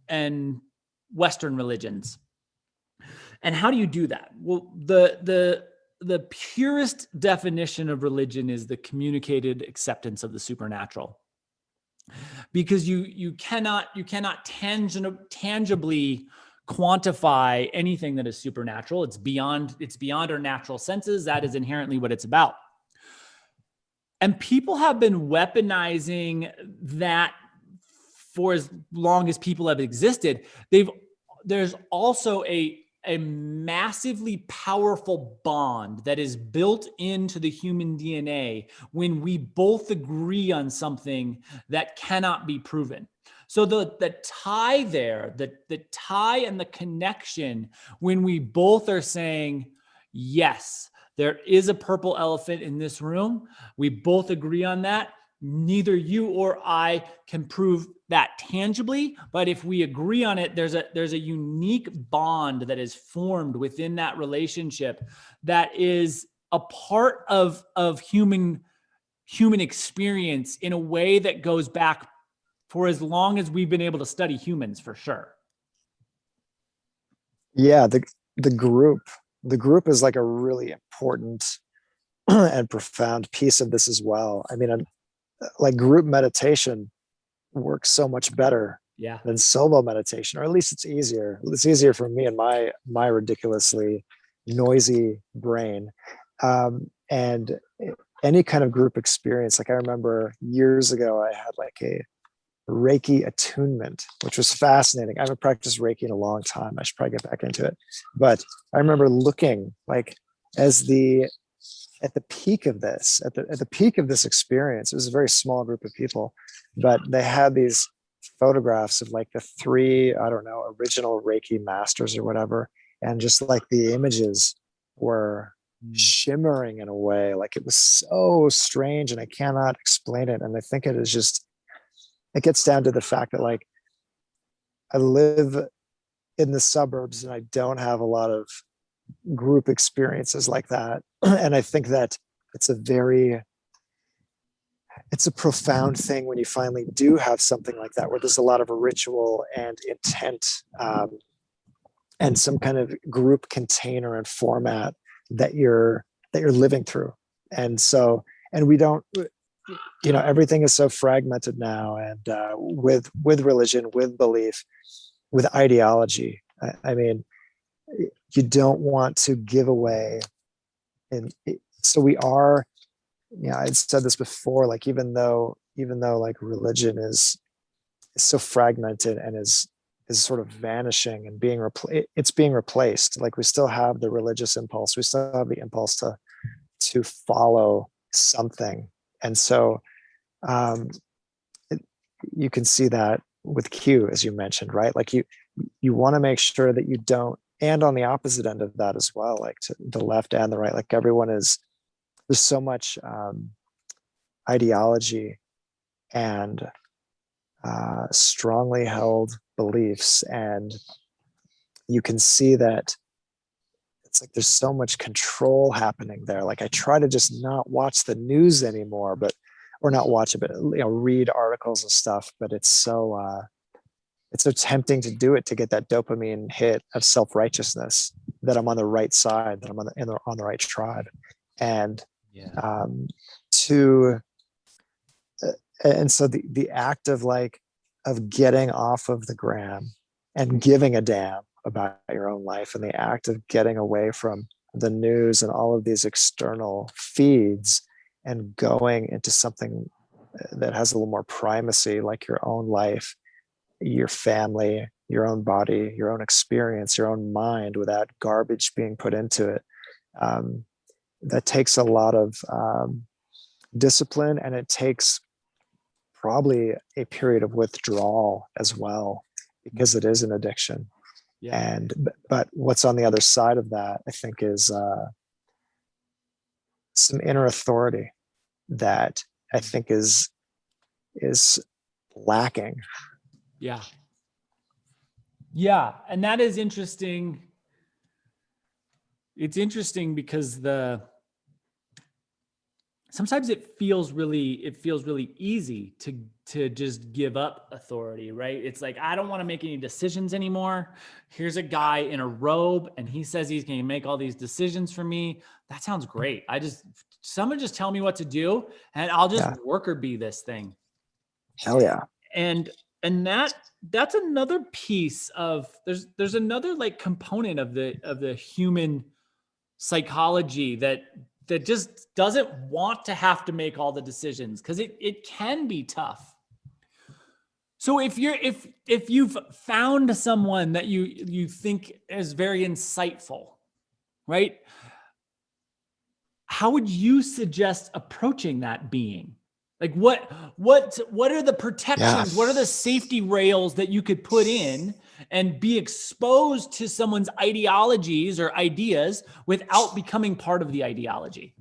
Western religions. And how do you do that? Well, the purest definition of religion is the communicated acceptance of the supernatural, because you cannot tangibly quantify anything that is supernatural. It's beyond our natural senses. That is inherently what it's about. And people have been weaponizing that for as long as people have existed. There's also a massively powerful bond that is built into the human DNA when we both agree on something that cannot be proven. So the tie there, the tie and the connection, when we both are saying, yes, there is a purple elephant in this room, we both agree on that. Neither you or I can prove that tangibly, but if we agree on it, there's a unique bond that is formed within that relationship that is a part of human experience in a way that goes back for as long as we've been able to study humans, for sure. Yeah, the group is like a really important and profound piece of this as well. I mean, like group meditation works so much better than solo meditation, or at least it's easier. It's easier for me and my ridiculously noisy brain. And any kind of group experience, like I remember years ago, I had like a Reiki attunement, which was fascinating. I haven't practiced Reiki in a long time. I should probably get back into it. But I remember looking like at the peak of this, at the peak of this experience, it was a very small group of people, but they had these photographs of like the 3, I don't know, original Reiki masters or whatever. And just like the images were shimmering in a way, like it was so strange and I cannot explain it. And I think it gets down to the fact that like I live in the suburbs and I don't have a lot of group experiences like that. And I think that it's a profound thing when you finally do have something like that, where there's a lot of ritual and intent, and some kind of group container and format that you're living through. And we don't, everything is so fragmented now, and with religion, with belief, with ideology. I mean, you don't want to give away. And so we are, I'd said this before, like even though like religion is so fragmented and is sort of vanishing and it's being replaced. Like we still have the religious impulse, we still have the impulse to follow something, And so you can see that with Q, as you mentioned, right? Like you want to make sure that you don't, and on the opposite end of that as well, like to the left and the right, like there's so much ideology and strongly held beliefs, and you can see that it's like there's so much control happening there. Like I try to just not watch the news anymore, or not watch it, but read articles and stuff. But it's so tempting to do it, to get that dopamine hit of self-righteousness, that I'm on the right side, that I'm on the right tribe, and to and so the act of getting off of the gram and giving a damn about your own life, and the act of getting away from the news and all of these external feeds and going into something that has a little more primacy, like your own life, your family, your own body, your own experience, your own mind, without garbage being put into it. That takes a lot of discipline, and it takes probably a period of withdrawal as well, because it is an addiction. But what's on the other side of that, I think, is some inner authority that I think is lacking. Yeah, and that is interesting. It's interesting because sometimes it feels really easy to just give up authority, right? It's like, I don't want to make any decisions anymore. Here's a guy in a robe and he says he's going to make all these decisions for me. That sounds great. Someone just tell me what to do and I'll just work or be this thing. Hell yeah. And that's another piece of, there's another like component of the human psychology that just doesn't want to have to make all the decisions, because it can be tough. So if you've found someone that you think is very insightful, right? How would you suggest approaching that being? Like what are the protections? What are the safety rails that you could put in and be exposed to someone's ideologies or ideas without becoming part of the ideology?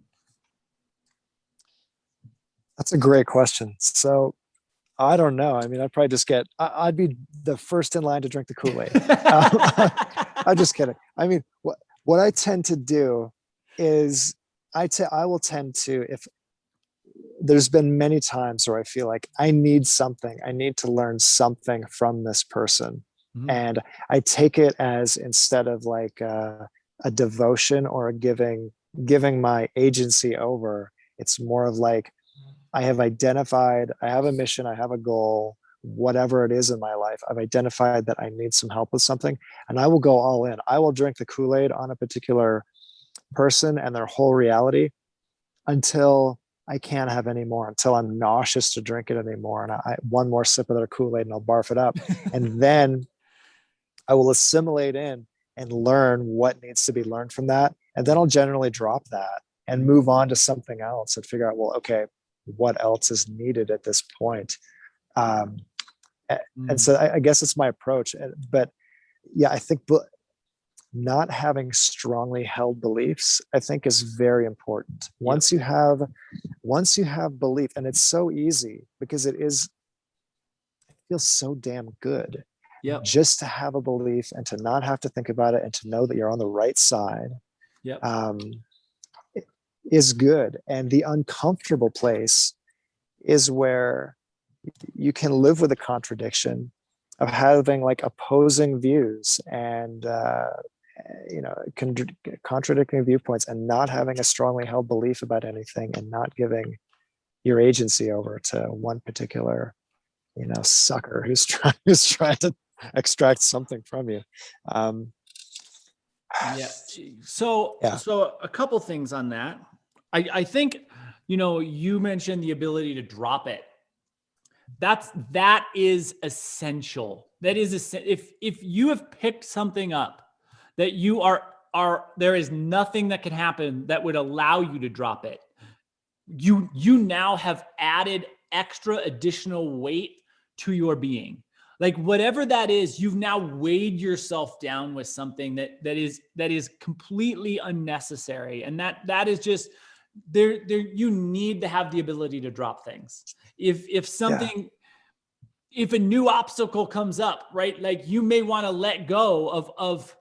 That's a great question. So I don't know. I mean, I'd probably just I'd be the first in line to drink the Kool-Aid. I'm just kidding. I mean, what I tend to do is I will tend to, if there's been many times where I feel like I need to learn something from this person. Mm-hmm. And I take it as, instead of like a devotion or a giving my agency over, it's more of like, I have identified, I have a mission, I have a goal, whatever it is in my life, I've identified that I need some help with something, and I will go all in. I will drink the Kool-Aid on a particular person and their whole reality until I can't have any more, until I'm nauseous to drink it anymore. And one more sip of their Kool-Aid and I'll barf it up. And then I will assimilate in and learn what needs to be learned from that. And then I'll generally drop that and move on to something else and figure out, well, okay, what else is needed at this point? And so I guess it's my approach. But yeah, I think not having strongly held beliefs, I think, is very important. Once you have belief, and it's so easy because it feels so damn good. Just to have a belief and to not have to think about it and to know that you're on the right side. Is good. And the uncomfortable place is where you can live with a contradiction of having like opposing views and contradicting viewpoints, and not having a strongly held belief about anything, and not giving your agency over to one particular sucker who's trying to extract something from you. So a couple things on that. I think, you mentioned the ability to drop it. That is essential. That is, if you have picked something up that you are there is nothing that can happen that would allow you to drop it. you now have added extra additional weight to your being. Like whatever that is, you've now weighed yourself down with something that is completely unnecessary. And that is just there, you need to have the ability to drop things. If something, if a new obstacle comes up, right? Like you may want to let go of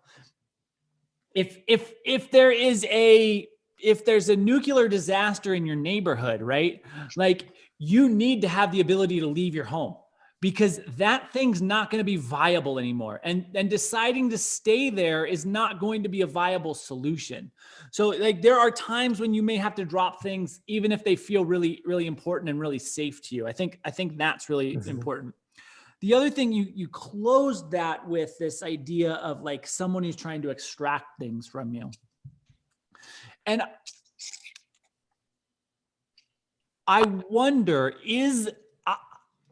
if there's a nuclear disaster in your neighborhood, right? Like you need to have the ability to leave your home, because that thing's not going to be viable anymore. And deciding to stay there is not going to be a viable solution. So like there are times when you may have to drop things, even if they feel really, really important and really safe to you. I think that's really important. The other thing, you closed that with this idea of like someone who's trying to extract things from you. And I wonder,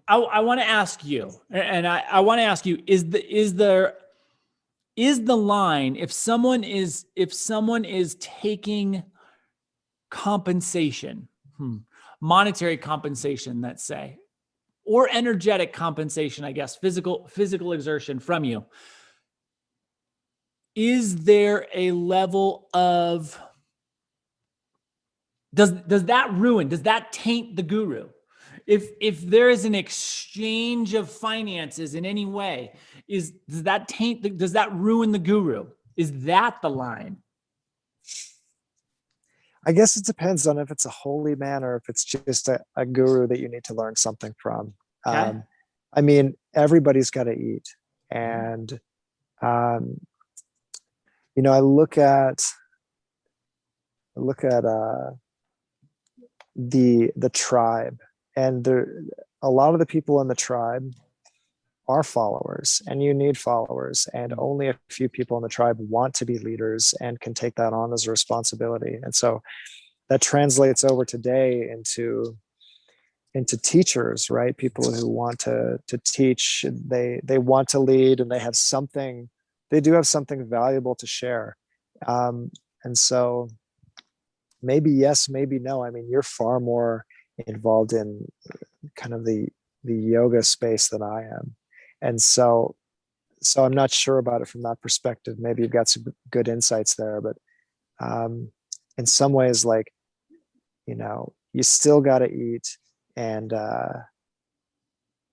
I want to ask you, and I want to ask you, is the line, if someone is taking compensation, monetary compensation, let's say, or energetic compensation, I guess, physical exertion from you, is there a level of, does that taint the guru? If there is an exchange of finances in any way, does that ruin the guru? Is that the line? I guess it depends on if it's a holy man or if it's just a guru that you need to learn something from. Okay. I mean, everybody's got to eat. And, I look at the tribe, and a lot of the people in the tribe are followers, and you need followers, and only a few people in the tribe want to be leaders and can take that on as a responsibility. And so that translates over today into teachers, right? People who want to teach, they want to lead, and they do have something valuable to share. And so maybe yes, maybe no. I mean, you're far more involved in kind of the yoga space than I am. And so I'm not sure about it from that perspective. Maybe you've got some good insights there, but in some ways, like, you still got to eat. And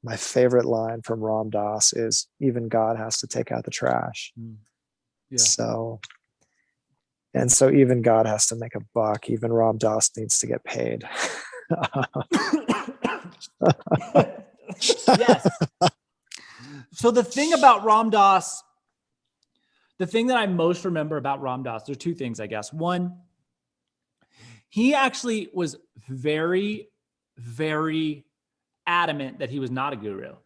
my favorite line from Ram Dass is, even God has to take out the trash. Yeah. So even God has to make a buck. Even Ram Dass needs to get paid. Yes. So the thing about Ram Dass, the thing that I most remember about Ram Dass, there are two things, I guess. One, he actually was very, very adamant that he was not a guru.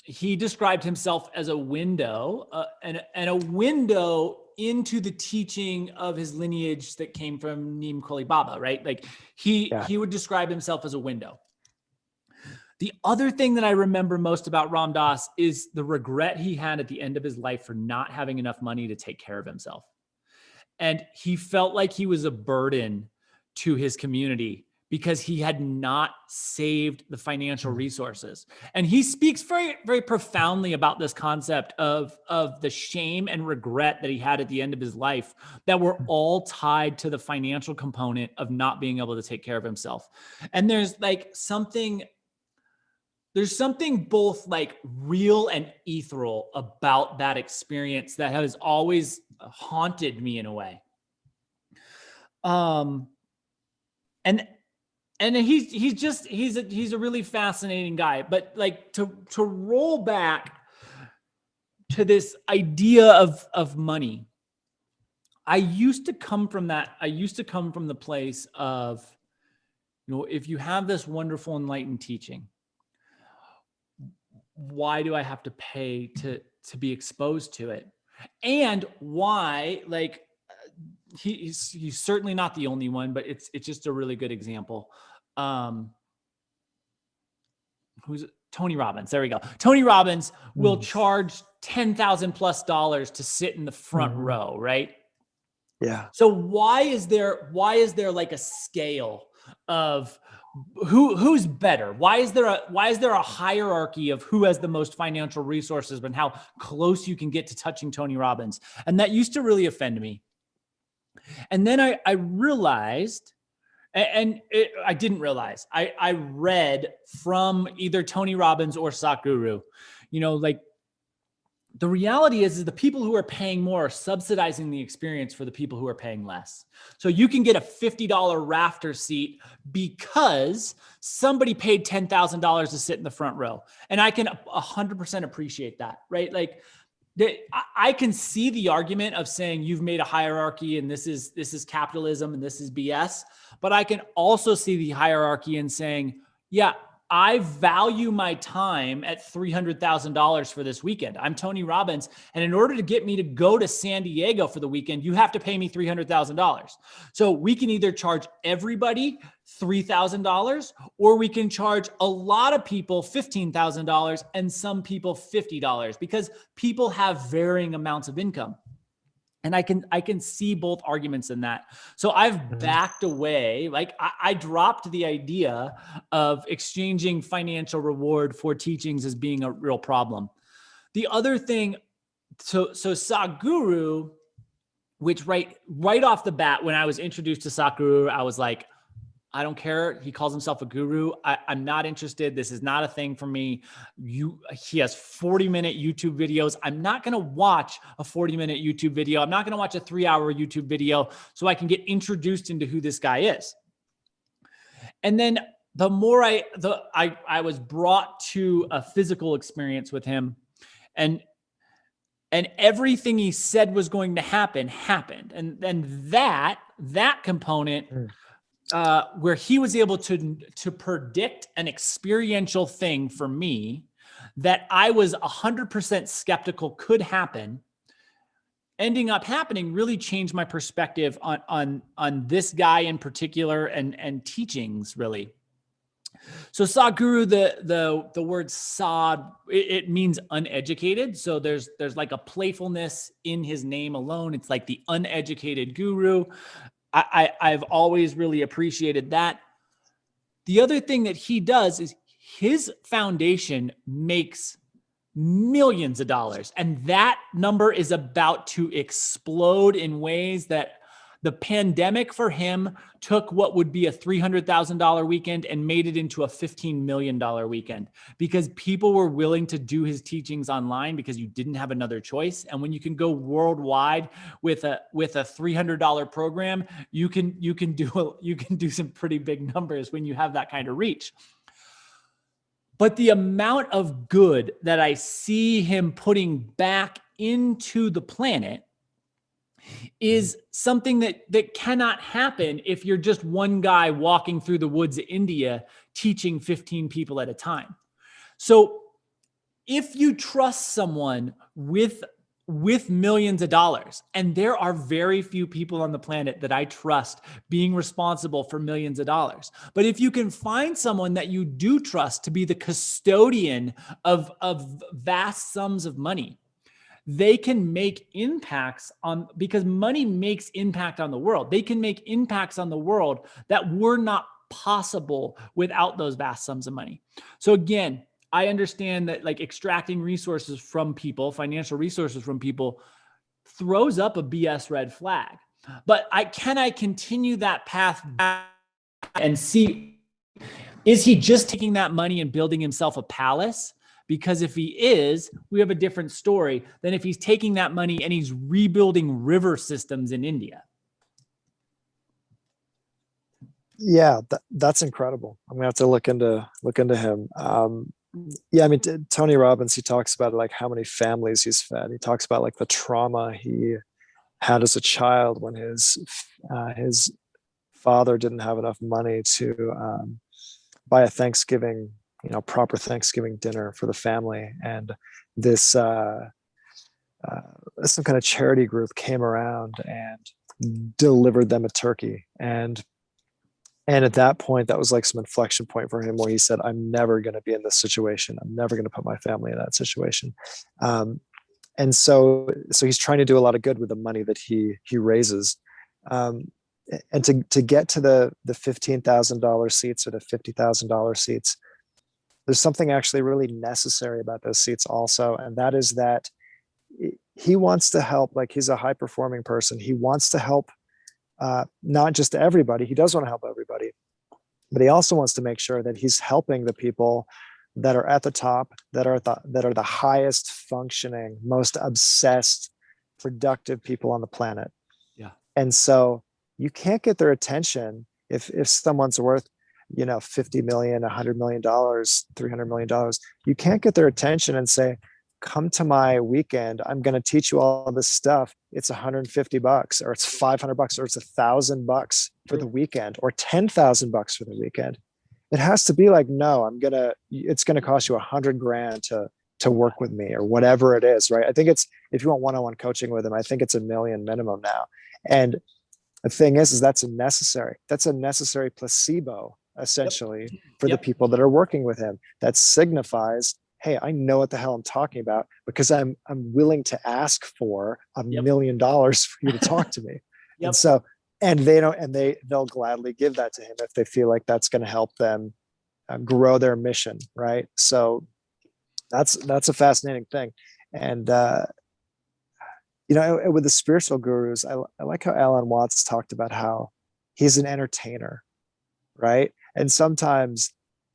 He described himself as a window, and a window into the teaching of his lineage that came from Neem Koli Baba, right? Like he would describe himself as a window. The other thing that I remember most about Ram Dass is the regret he had at the end of his life for not having enough money to take care of himself. And he felt like he was a burden to his community because he had not saved the financial resources. And he speaks very, very profoundly about this concept of the shame and regret that he had at the end of his life that were all tied to the financial component of not being able to take care of himself. And there's something both like real and ethereal about that experience that has always haunted me in a way. And he's a really fascinating guy. But like to roll back to this idea of money, I used to come from the place of, if you have this wonderful enlightened teaching, why do I have to pay to be exposed to it? And why, like, he's certainly not the only one, but it's just a really good example. Who's Tony Robbins? There we go. Tony Robbins will charge $10,000+ to sit in the front row, right? Yeah. So why is there like a scale of who's better? Why is there a hierarchy of who has the most financial resources and how close you can get to touching Tony Robbins? And that used to really offend me. And then I realized, I didn't realize, I read from either Tony Robbins or Sadhguru, like, the reality is the people who are paying more are subsidizing the experience for the people who are paying less. So you can get a $50 rafter seat because somebody paid $10,000 to sit in the front row. And I can 100% appreciate that, right? Like, I can see the argument of saying you've made a hierarchy and this is capitalism and this is BS. But I can also see the hierarchy in saying, yeah, I value my time at $300,000 for this weekend. I'm Tony Robbins. And in order to get me to go to San Diego for the weekend, you have to pay me $300,000. So we can either charge everybody $3,000 or we can charge a lot of people $15,000 and some people $50 because people have varying amounts of income. And I can see both arguments in that. So I've backed away. Like I dropped the idea of exchanging financial reward for teachings as being a real problem. The other thing, so Sadhguru, which right off the bat, when I was introduced to Sadhguru, I was like, I don't care. He calls himself a guru. I'm not interested. This is not a thing for me. He has 40-minute YouTube videos. I'm not going to watch a 40-minute YouTube video. I'm not going to watch a 3-hour YouTube video so I can get introduced into who this guy is. And then the more I was brought to a physical experience with him, and everything he said was going to happen happened. And then that component, where he was able to predict an experiential thing for me that I was 100% skeptical could happen, ending up happening, really changed my perspective on this guy in particular and teachings, really. So Sadhguru, the word sad, it means uneducated. So there's like a playfulness in his name alone. It's like the uneducated guru. I've always really appreciated that. The other thing that he does is his foundation makes millions of dollars, and that number is about to explode in ways that the pandemic for him took what would be a $300,000 weekend and made it into a $15 million weekend because people were willing to do his teachings online because you didn't have another choice. And when you can go worldwide with a $300 program, you can do some pretty big numbers when you have that kind of reach. But the amount of good that I see him putting back into the planet is something that cannot happen if you're just one guy walking through the woods of India teaching 15 people at a time. So if you trust someone with millions of dollars, and there are very few people on the planet that I trust being responsible for millions of dollars, but if you can find someone that you do trust to be the custodian of vast sums of money, they can make impacts because money makes impact on the world. They can make impacts on the world that were not possible without those vast sums of money. So again, I understand that like extracting resources from people, financial resources from people, throws up a BS red flag. But can I continue that path back and see, is he just taking that money and building himself a palace? Because if he is, we have a different story than if he's taking that money and he's rebuilding river systems in India. Yeah, that's incredible. I'm gonna have to look into him. Yeah, I mean, Tony Robbins, he talks about like how many families he's fed. He talks about like the trauma he had as a child when his father didn't have enough money to buy a Thanksgiving, proper Thanksgiving dinner for the family. And this some kind of charity group came around and delivered them a turkey. And at that point, that was like some inflection point for him where he said, I'm never going to be in this situation. I'm never going to put my family in that situation. And so he's trying to do a lot of good with the money that he raises. And to get to the $15,000 seats or the $50,000 seats, there's something actually really necessary about those seats also. And that is that he wants to help, like he's a high performing person. He wants to help not just everybody. He does want to help everybody, but he also wants to make sure that he's helping the people that are at the top, that are the highest functioning, most obsessed, productive people on the planet. Yeah. And so you can't get their attention if someone's worth, 50 million, $100 million, $300 million. You can't get their attention and say, come to my weekend. I'm going to teach you all this stuff. It's $150 or it's $500 or it's $1,000 for the weekend or $10,000 for the weekend. It has to be like, no, it's going to cost you $100,000 to work with me or whatever it is. Right. I think if you want one-on-one coaching with him, I think it's $1 million minimum now. And the thing is that's a necessary placebo essentially for the people that are working with him. That signifies, hey, I know what the hell I'm talking about because I'm willing to ask for $1 million for you to talk to me. And so, they'll gladly give that to him if they feel like that's going to help them grow their mission. Right. So that's a fascinating thing. And, with the spiritual gurus, I like how Alan Watts talked about how he's an entertainer. Right. And sometimes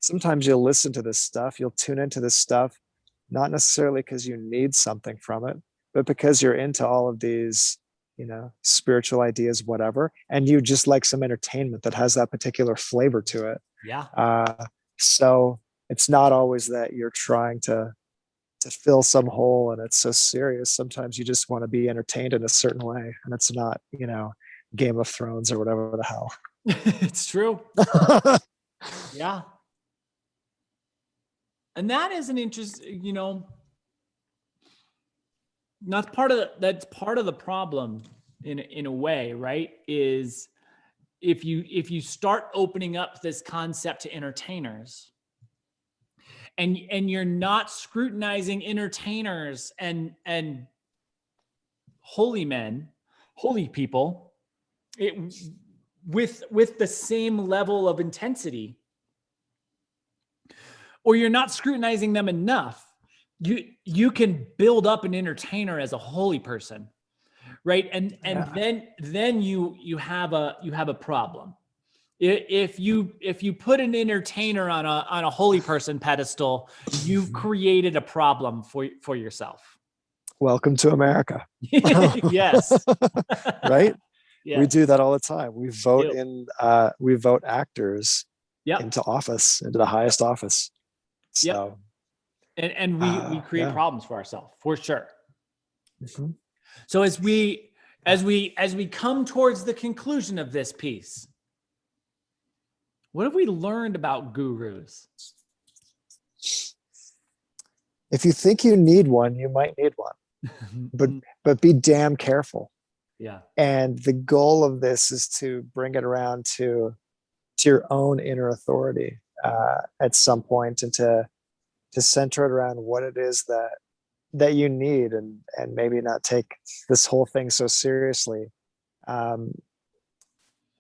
you'll listen to this stuff, you'll tune into this stuff, not necessarily because you need something from it, but because you're into all of these, spiritual ideas, whatever, and you just like some entertainment that has that particular flavor to it. Yeah. So it's not always that you're trying to fill some hole and it's so serious. Sometimes you just want to be entertained in a certain way, and it's not, Game of Thrones or whatever the hell. It's true. Yeah. And that is an interest, that's part of the problem in a way, right? Is if you start opening up this concept to entertainers and you're not scrutinizing entertainers and holy men, holy people, with the same level of intensity, or you're not scrutinizing them enough, you can build up an entertainer as a holy person, right? And then you have a problem. If you put an entertainer on a holy person pedestal, you've created a problem for yourself. Welcome to America. Yes. Right? Yes. We do that all the time. We vote actors into office, into the highest office. So and we create problems for ourselves, for sure. Mm-hmm. So as we come towards the conclusion of this piece, what have we learned about gurus? If you think you need one, you might need one, but be damn careful. Yeah. And the goal of this is to bring it around to your own inner authority at some point, and to center it around what it is that you need, and maybe not take this whole thing so seriously. I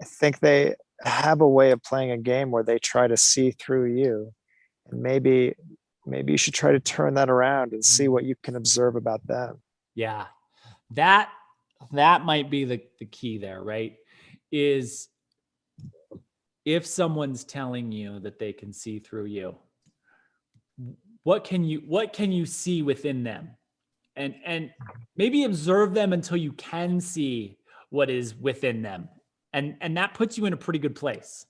think they have a way of playing a game where they try to see through you, and maybe you should try to turn that around and see what you can observe about them. Yeah. That might be the key there, right? Is if someone's telling you that they can see through you, what can you see within them? And maybe observe them until you can see what is within them. And that puts you in a pretty good place.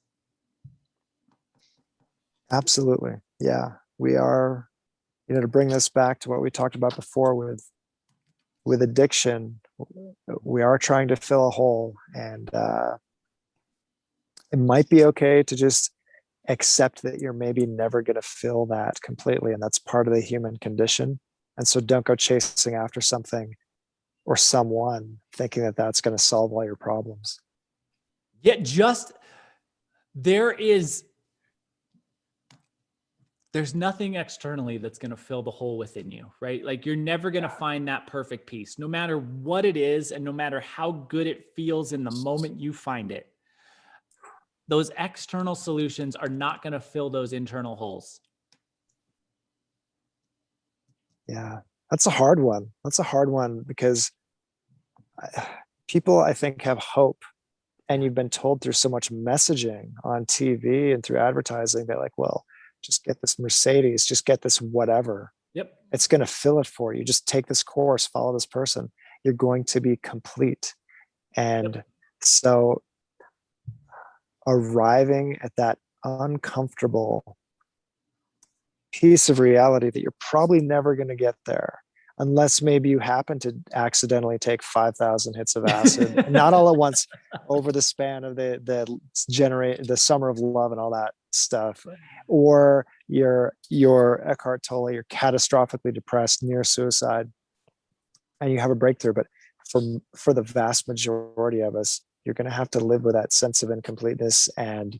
Absolutely. Yeah. We are, to bring this back to what we talked about before with addiction, we are trying to fill a hole, and it might be okay to just accept that you're maybe never going to fill that completely. And that's part of the human condition. And so don't go chasing after something or someone thinking that that's going to solve all your problems. Yet there is there's nothing externally that's going to fill the hole within you, right? Like you're never going to find that perfect peace, no matter what it is. And no matter how good it feels in the moment you find it, those external solutions are not going to fill those internal holes. Yeah, that's a hard one. That's a hard one because people, I think, have hope, and you've been told through so much messaging on TV and through advertising that like, well, just get this Mercedes, just get this whatever. Yep. It's going to fill it for you. Just take this course, follow this person. You're going to be complete. And so arriving at that uncomfortable piece of reality that you're probably never going to get there unless maybe you happen to accidentally take 5,000 hits of acid, not all at once, over the span of the summer of love and all that stuff, or you're Eckhart Tolle, you're catastrophically depressed, near suicide, and you have a breakthrough. But for the vast majority of us, you're going to have to live with that sense of incompleteness. And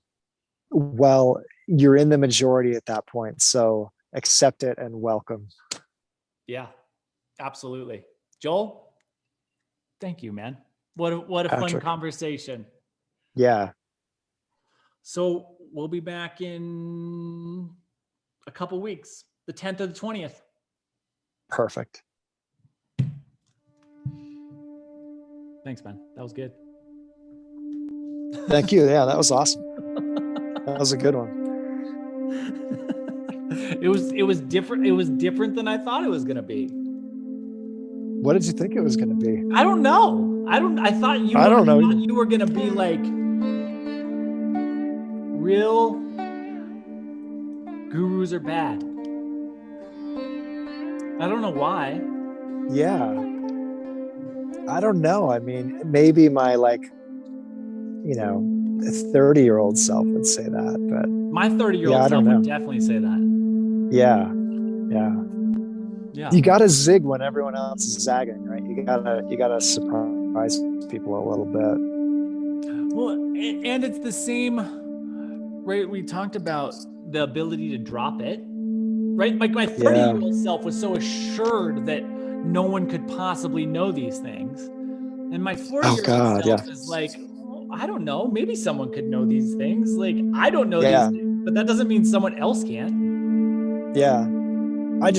well, you're in the majority at that point, so accept it and welcome. Yeah. Absolutely. Joel, thank you, man. What a Patrick. fun conversation. Yeah. So we'll be back in a couple weeks, the 10th or the 20th. Perfect. Thanks, man. That was good. Thank you. Yeah, that was awesome. That was a good one. It was different. It was different than I thought it was going to be. What did you think it was going to be? I don't know. I thought you were going to be like real gurus are bad. I don't know why. Yeah. I don't know. I mean, maybe my 30-year-old self would say that, but my 30-year-old self would definitely say that. Yeah. Yeah. You gotta zig when everyone else is zagging, right? You gotta surprise people a little bit. Well, and it's the same, right? We talked about the ability to drop it, right? Like my 30-year-old self was so assured that no one could possibly know these things. And my 40-year-old self is like, I don't know, maybe someone could know these things. Like, I don't know these things, but that doesn't mean someone else can. Yeah. I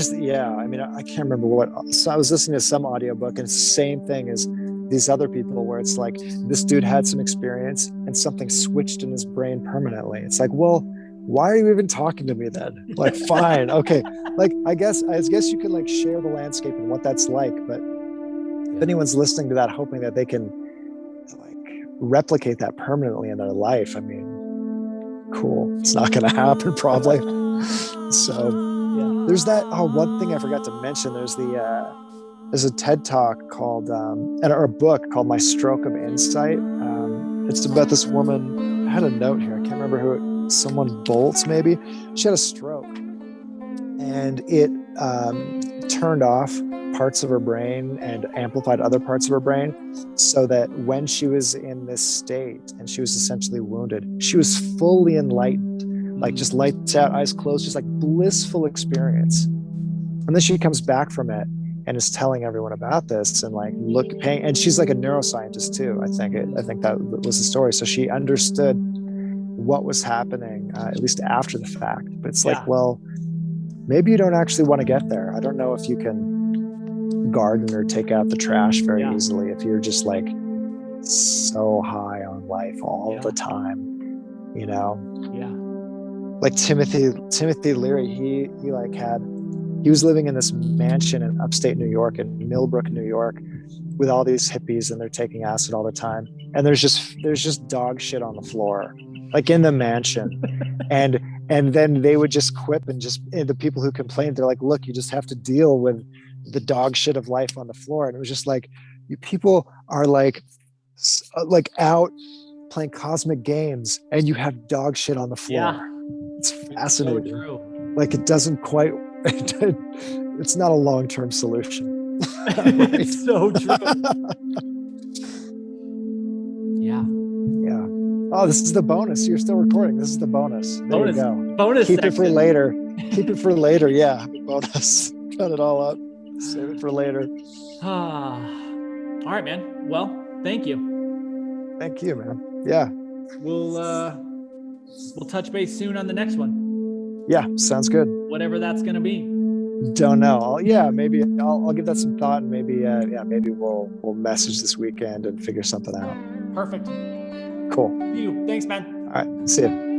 mean, I can't remember so I was listening to some audiobook, and it's the same thing as these other people where it's like, this dude had some experience and something switched in his brain permanently. It's like, well, why are you even talking to me then? Like, fine. Okay. Like, I guess you can like share the landscape and what that's like, but if anyone's listening to that, hoping that they can like replicate that permanently in their life, I mean, cool. It's not going to happen probably. So there's that. Oh, one thing I forgot to mention. There's a TED talk called, or a book called My Stroke of Insight. It's about this woman. I had a note here. I can't remember who. Someone Bolts, maybe. She had a stroke, and it turned off parts of her brain and amplified other parts of her brain, so that when she was in this state and she was essentially wounded, she was fully enlightened. Like just lights out, eyes closed, just like blissful experience. And then she comes back from it and is telling everyone about this and like and she's like a neuroscientist too. I think that was the story. So she understood what was happening, at least after the fact. But it's like, well, maybe you don't actually want to get there. I don't know if you can garden or take out the trash very easily if you're just like so high on life all the time, you know? Yeah. Like Timothy Leary, he was living in this mansion in upstate New York, in Millbrook, New York, with all these hippies, and they're taking acid all the time. And there's just dog shit on the floor, like in the mansion. and then they would just quip and the people who complained, they're like, look, you just have to deal with the dog shit of life on the floor. And it was just like, you people are like out playing cosmic games and you have dog shit on the floor. Yeah. It's fascinating. So true. Like it doesn't quite, it's not a long-term solution. It's so true. Yeah. Oh, this is the bonus. You're still recording. This is the bonus. There you go. Bonus Keep it for later. keep it for later. Yeah, bonus. Cut it all up. Save it for later. All right, man. Well, thank you. Thank you, man. Yeah. We'll touch base soon on the next one. Yeah, sounds good. Whatever that's gonna be. Don't know. Maybe I'll give that some thought, and maybe maybe we'll message this weekend and figure something out. Perfect. Cool. See you. Thanks, man. All right. See you.